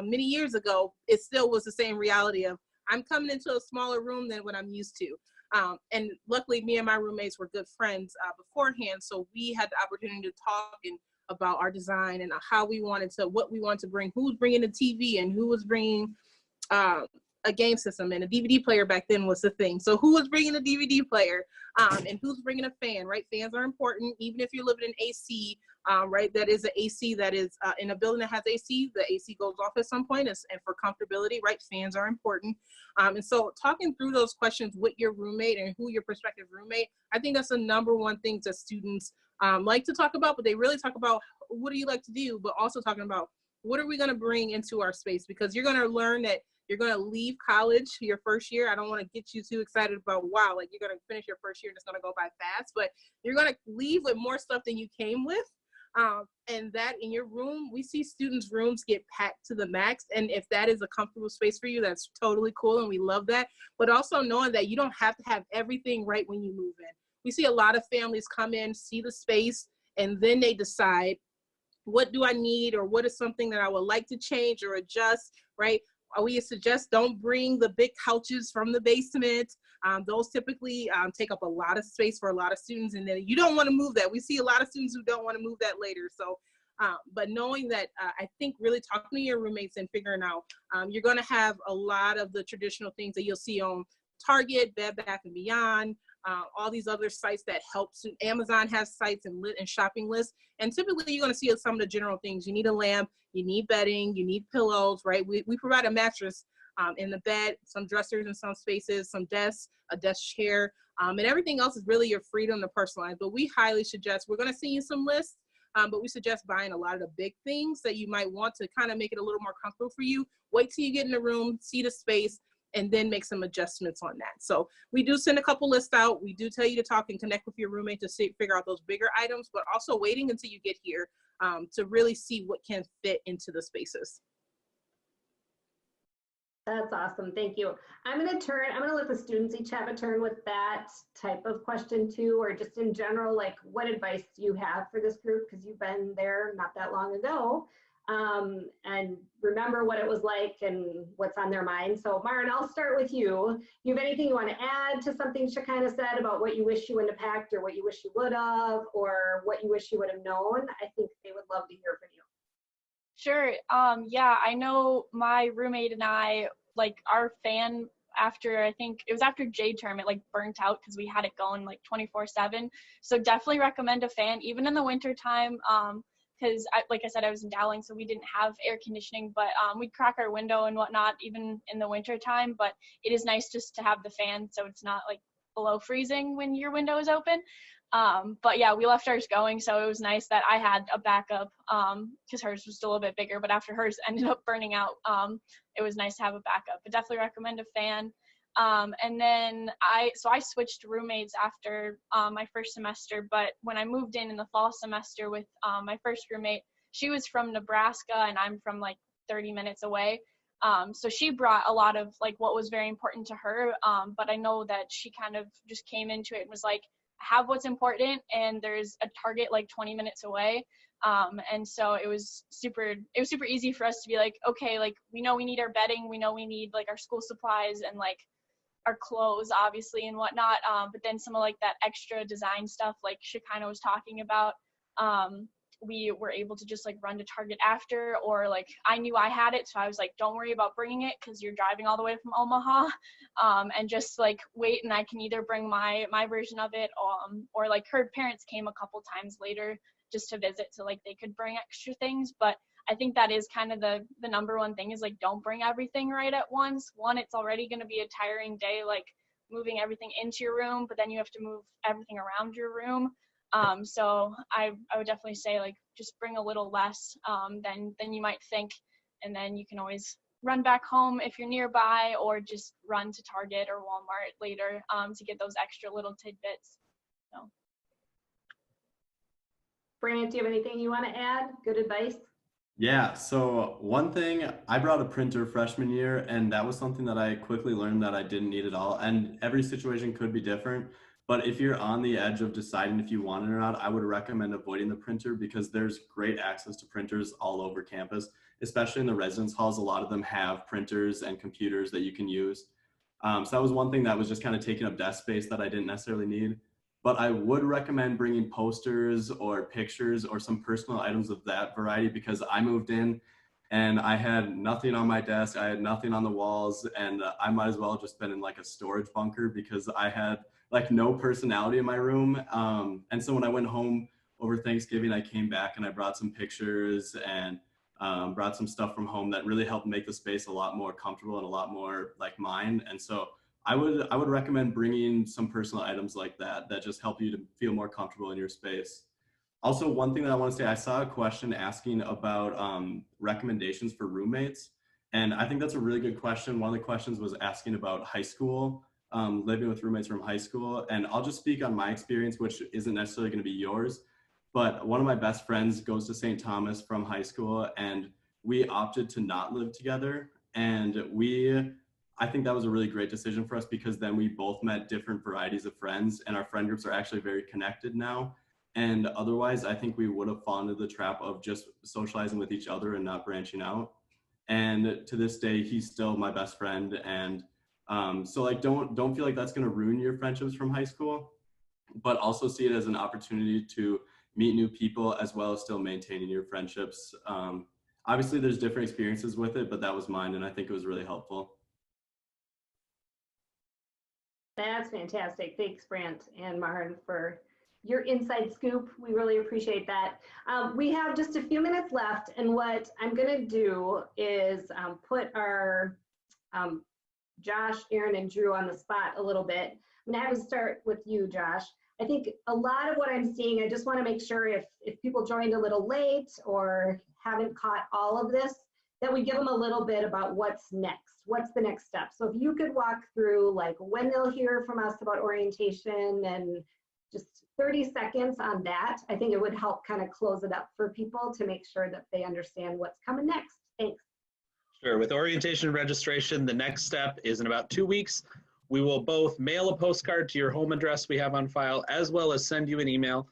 many years ago, it still was the same reality of I'm coming into a smaller room than what I'm used to. And luckily, me and my roommates were good friends beforehand, so we had the opportunity to talk about our design and what we wanted to bring, who was bringing the TV and who was bringing a game system, and a DVD player back then was the thing. So who was bringing a DVD player and who's bringing a fan, right? Fans are important, even if you're living in AC, right? That is an AC that is in a building that has AC, the AC goes off at some point, and for comfortability, right? Fans are important. And so talking through those questions with your roommate and who your prospective roommate, I think that's the number one thing that students like to talk about, but they really talk about what do you like to do, but also talking about what are we going to bring into our space, because you're going to learn that you're going to leave college your first year. I don't want to get you too excited about, wow, like you're going to finish your first year and it's going to go by fast, but you're going to leave with more stuff than you came with. And that in your room, we see students' rooms get packed to the max. And if that is a comfortable space for you, that's totally cool. And we love that. But also knowing that you don't have to have everything right when you move in. We see a lot of families come in, see the space, and then they decide, what do I need, or what is something that I would like to change or adjust, right? We suggest don't bring the big couches from the basement. Those typically take up a lot of space for a lot of students, and then you don't want to move that. We see a lot of students who don't want to move that later. So, but knowing that, I think really talking to your roommates and figuring out, you're going to have a lot of the traditional things that you'll see on Target, Bed Bath & Beyond, all these other sites that help. Amazon has sites and shopping lists. And typically you're going to see some of the general things. You need a lamp, you need bedding, you need pillows, right? We provide a mattress in the bed, some dressers in some spaces, some desks, a desk chair, and everything else is really your freedom to personalize. But we highly suggest, we're going to send you some lists, but we suggest buying a lot of the big things that you might want to kind of make it a little more comfortable for you. Wait till you get in the room, see the space, and then make some adjustments on that. So we do send a couple lists out. We do tell you to talk and connect with your roommate to figure out those bigger items, but also waiting until you get here to really see what can fit into the spaces. That's awesome. Thank you. I'm going to let the students each have a turn with that type of question too, or just in general, like what advice do you have for this group? Because you've been there not that long ago, and remember what it was like and what's on their mind. So Marin, I'll start with you. You have anything you want to add to something Shekinah said about what you wish you wouldn't have packed or what you wish you would have, or what you wish you would have known? I think they would love to hear from you. Sure. Yeah, I know my roommate and I, like our fan after, I think it was after J term, it like burnt out because we had it going like 24/7. So definitely recommend a fan, even in the winter time. Because like I said, I was in Dowling, so we didn't have air conditioning, but we'd crack our window and whatnot, even in the winter time. But it is nice just to have the fan, so it's not like below freezing when your window is open. But yeah, we left ours going, so it was nice that I had a backup because hers was still a little bit bigger, but after hers ended up burning out, it was nice to have a backup. But definitely recommend a fan. And then I switched roommates after my first semester, but when I moved in the fall semester with my first roommate, she was from Nebraska and I'm from like 30 minutes away. So she brought a lot of like what was very important to her, but I know that she kind of just came into it and was like, have what's important, and there's a Target like 20 minutes away. And so it was super easy for us to be like, okay, like we know we need our bedding, we know we need like our school supplies and like our clothes obviously and whatnot, but then some of like that extra design stuff like Shekinah was talking about, we were able to just like run to Target after, or like I knew I had it, so I was like, don't worry about bringing it because you're driving all the way from Omaha, and just like wait, and I can either bring my version of it, or like her parents came a couple times later just to visit, so like they could bring extra things. But I think that is kind of the number one thing is like don't bring everything right at once. One, it's already going to be a tiring day, like moving everything into your room, but then you have to move everything around your room. So I would definitely say like just bring a little less than you might think, and then you can always run back home if you're nearby, or just run to Target or Walmart later to get those extra little tidbits. So. Brant, do you have anything you want to add? Good advice. Yeah, so one thing, I brought a printer freshman year, and that was something that I quickly learned that I didn't need at all. And every situation could be different. But if you're on the edge of deciding if you want it or not, I would recommend avoiding the printer because there's great access to printers all over campus, especially in the residence halls. A lot of them have printers and computers that you can use. So that was one thing that was just kind of taking up desk space that I didn't necessarily need. But I would recommend bringing posters or pictures or some personal items of that variety because I moved in and I had nothing on my desk. I had nothing on the walls, and I might as well have just been in like a storage bunker because I had like no personality in my room. And so when I went home over Thanksgiving, I came back and I brought some pictures and brought some stuff from home that really helped make the space a lot more comfortable and a lot more like mine. And so I would recommend bringing some personal items like that just help you to feel more comfortable in your space. Also, one thing that I want to say, I saw a question asking about recommendations for roommates. And I think that's a really good question. One of the questions was asking about high school, living with roommates from high school. And I'll just speak on my experience, which isn't necessarily going to be yours. But one of my best friends goes to St. Thomas from high school, and we opted to not live together. And I think that was a really great decision for us because then we both met different varieties of friends, and our friend groups are actually very connected now. And otherwise, I think we would have fallen into the trap of just socializing with each other and not branching out. And to this day, he's still my best friend. And so like, don't feel like that's going to ruin your friendships from high school, but also see it as an opportunity to meet new people as well as still maintaining your friendships. Obviously, there's different experiences with it, but that was mine, and I think it was really helpful. That's fantastic. Thanks, Brant and Marin, for your inside scoop. We really appreciate that. We have just a few minutes left, and what I'm going to do is put our Josh, Aaron, and Drew on the spot a little bit. I'm going to have to start with you, Josh. I think a lot of what I'm seeing, I just want to make sure if people joined a little late or haven't caught all of this, that we give them a little bit about what's next. What's the next step? So if you could walk through like when they'll hear from us about orientation and just 30 seconds on that, I think it would help kind of close it up for people to make sure that they understand what's coming next. Thanks. Sure. With orientation registration, the next step is in about 2 weeks. We will both mail a postcard to your home address we have on file, as well as send you an email.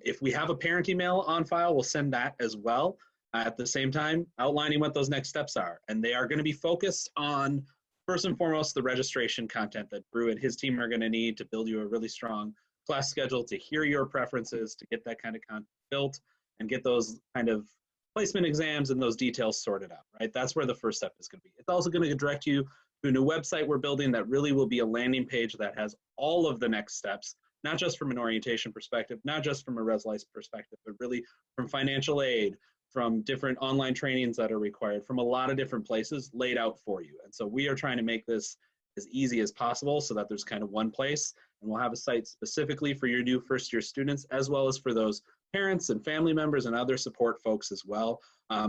If we have a parent email on file, we'll send that as well at the same time, outlining what those next steps are. And they are going to be focused on, first and foremost, the registration content that Drew and his team are going to need to build you a really strong class schedule, to hear your preferences, to get that kind of content built, and get those kind of placement exams and those details sorted out, right? That's where the first step is going to be. It's also going to direct you to a new website we're building that really will be a landing page that has all of the next steps, not just from an orientation perspective, not just from a res license perspective, but really from financial aid, from different online trainings that are required, from a lot of different places laid out for you. And so we are trying to make this as easy as possible so that there's kind of one place, and we'll have a site specifically for your new first year students, as well as for those parents and family members and other support folks as well,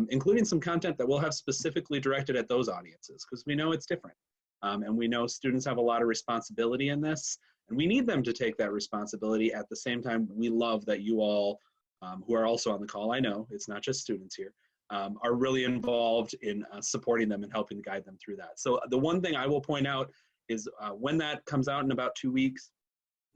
including some content that we'll have specifically directed at those audiences, because we know it's different. And we know students have a lot of responsibility in this, and we need them to take that responsibility. At the same time, we love that you all, who are also on the call, I know it's not just students here, are really involved in supporting them and helping guide them through that. So the one thing I will point out is when that comes out in about 2 weeks,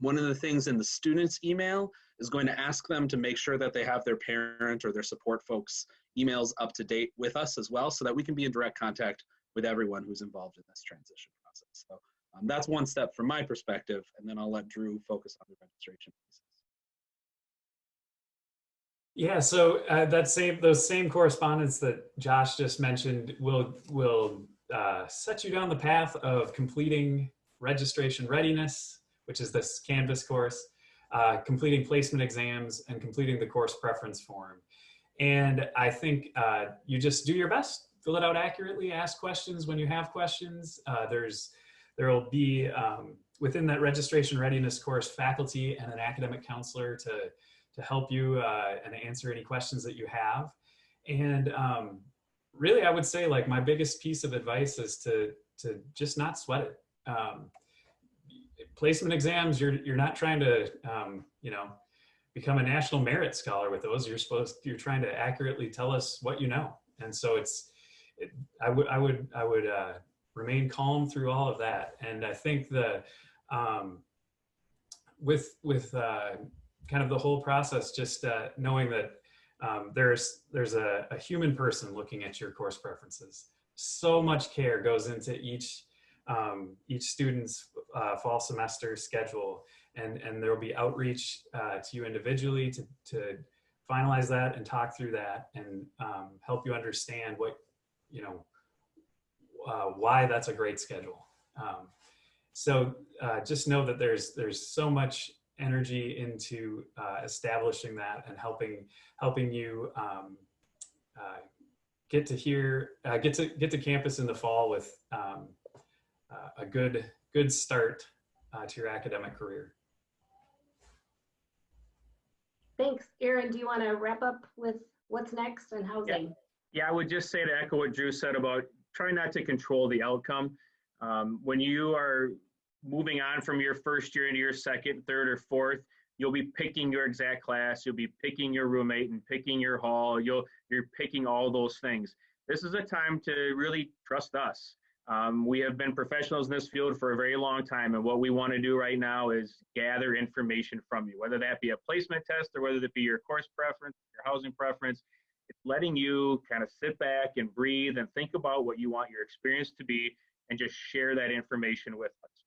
one of the things in the student's email is going to ask them to make sure that they have their parent or their support folks' emails up to date with us as well, so that we can be in direct contact with everyone who's involved in this transition process. So that's one step from my perspective, and then I'll let Drew focus on the registration pieces. Yeah, so those same correspondence that Josh just mentioned will set you down the path of completing registration readiness, which is this Canvas course, completing placement exams, and completing the course preference form. And I think you just do your best, fill it out accurately, ask questions when you have questions. There will be, within that registration readiness course, faculty and an academic counselor to help you and answer any questions that you have. And really, I would say, like, my biggest piece of advice is to just not sweat it. Placement exams, you're not trying to become a national merit scholar with those. You're trying to accurately tell us what you know. And so I would remain calm through all of that. And I think with kind of the whole process, just knowing that there's a human person looking at your course preferences. So much care goes into each student's fall semester schedule, and there will be outreach to you individually to finalize that and talk through that and help you understand why that's a great schedule. So just know that there's so much energy into establishing that and helping you get to campus in the fall with a good start to your academic career. Thanks. Aaron, do you want to wrap up with what's next and housing? Yeah, I would just say, to echo what Drew said about trying not to control the outcome. When you are moving on from your first year into your second, third, or fourth, you'll be picking your exact class, you'll be picking your roommate and picking your hall, you're picking all those things. This is a time to really trust us. We have been professionals in this field for a very long time, and what we want to do right now is gather information from you, whether that be a placement test or whether that be your course preference, your housing preference. It's letting you kind of sit back and breathe and think about what you want your experience to be and just share that information with us.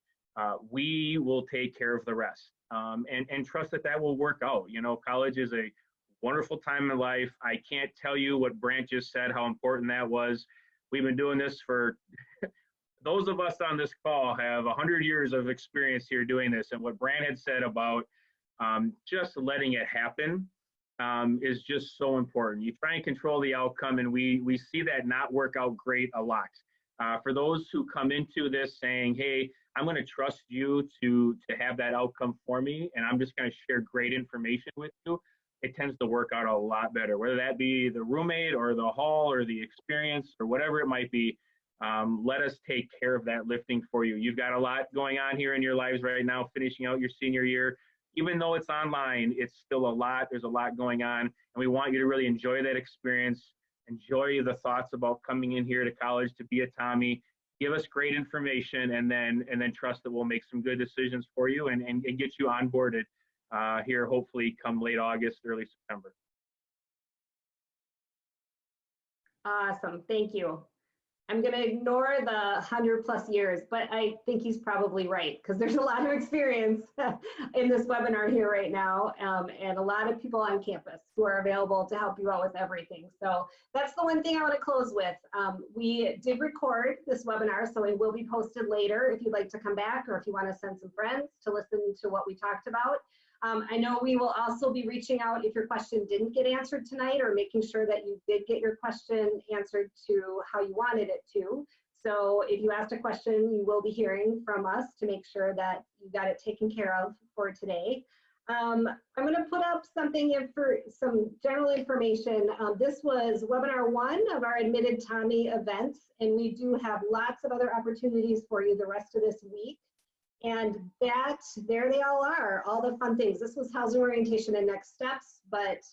We will take care of the rest, and trust that will work out. College is a wonderful time in life. I can't tell you what Brant just said, how important that was. We've been doing this for, those of us on this call have 100 years of experience here doing this. And what Brant had said about just letting it happen is just so important. You try and control the outcome, and we see that not work out great a lot. For those who come into this saying, hey, I'm going to trust you to have that outcome for me, and I'm just going to share great information with you, it tends to work out a lot better, whether that be the roommate or the hall or the experience or whatever it might be. Let us take care of that lifting for you. You've got a lot going on here in your lives right now, finishing out your senior year. Even though it's online, it's still a lot. There's a lot going on, and we want you to really enjoy that experience enjoy the thoughts about coming in here to college to be a Tommy. Give us great information, and then trust that we'll make some good decisions for you and get you onboarded here, hopefully come late August, early September. Awesome, thank you. I'm going to ignore the 100+ years, but I think he's probably right, because there's a lot of experience in this webinar here right now, and a lot of people on campus who are available to help you out with everything. So that's the one thing I want to close with. We did record this webinar, so it will be posted later if you'd like to come back, or if you want to send some friends to listen to what we talked about. I know we will also be reaching out if your question didn't get answered tonight, or making sure that you did get your question answered to how you wanted it to. So if you asked a question, you will be hearing from us to make sure that you got it taken care of for today. I'm going to put up something in for some general information. This was webinar 1 of our Admitted Tommy events, and we do have lots of other opportunities for you the rest of this week. And there they all are, all the fun things. This was housing orientation and next steps, but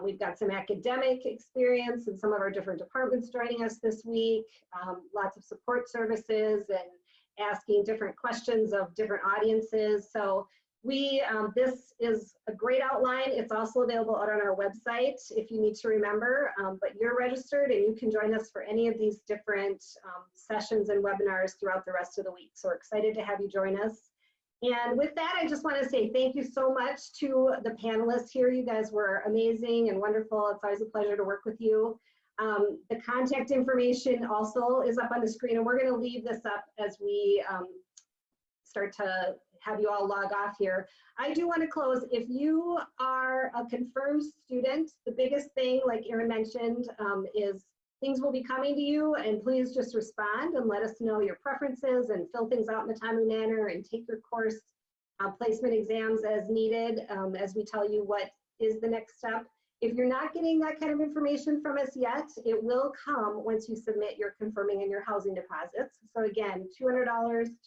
we've got some academic experience and some of our different departments joining us this week, lots of support services and asking different questions of different audiences. So this is a great outline. It's also available out on our website if you need to remember, but you're registered and you can join us for any of these different sessions and webinars throughout the rest of the week. So we're excited to have you join us. And with that, I just want to say thank you so much to the panelists here. You guys were amazing and wonderful. It's always a pleasure to work with you. The contact information also is up on the screen, and we're going to leave this up as we start to have you all log off here. I do want to close. If you are a confirmed student, the biggest thing, like Erin mentioned, is things will be coming to you, and please just respond and let us know your preferences and fill things out in a timely manner and take your course placement exams as needed as we tell you what is the next step. If you're not getting that kind of information from us yet, it will come once you submit your confirming and your housing deposits. So again, $200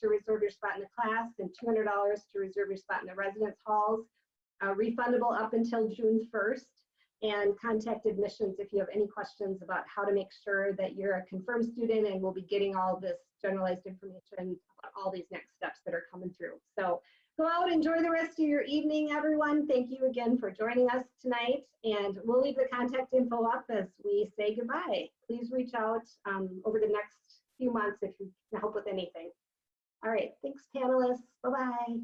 to reserve your spot in the class and $200 to reserve your spot in the residence halls, refundable up until June 1st. And contact admissions if you have any questions about how to make sure that you're a confirmed student, and we'll be getting all this generalized information about all these next steps that are coming through. So go out, enjoy the rest of your evening, everyone. Thank you again for joining us tonight, and we'll leave the contact info up as we say goodbye. Please reach out over the next few months if you can help with anything. All right, thanks panelists, bye-bye.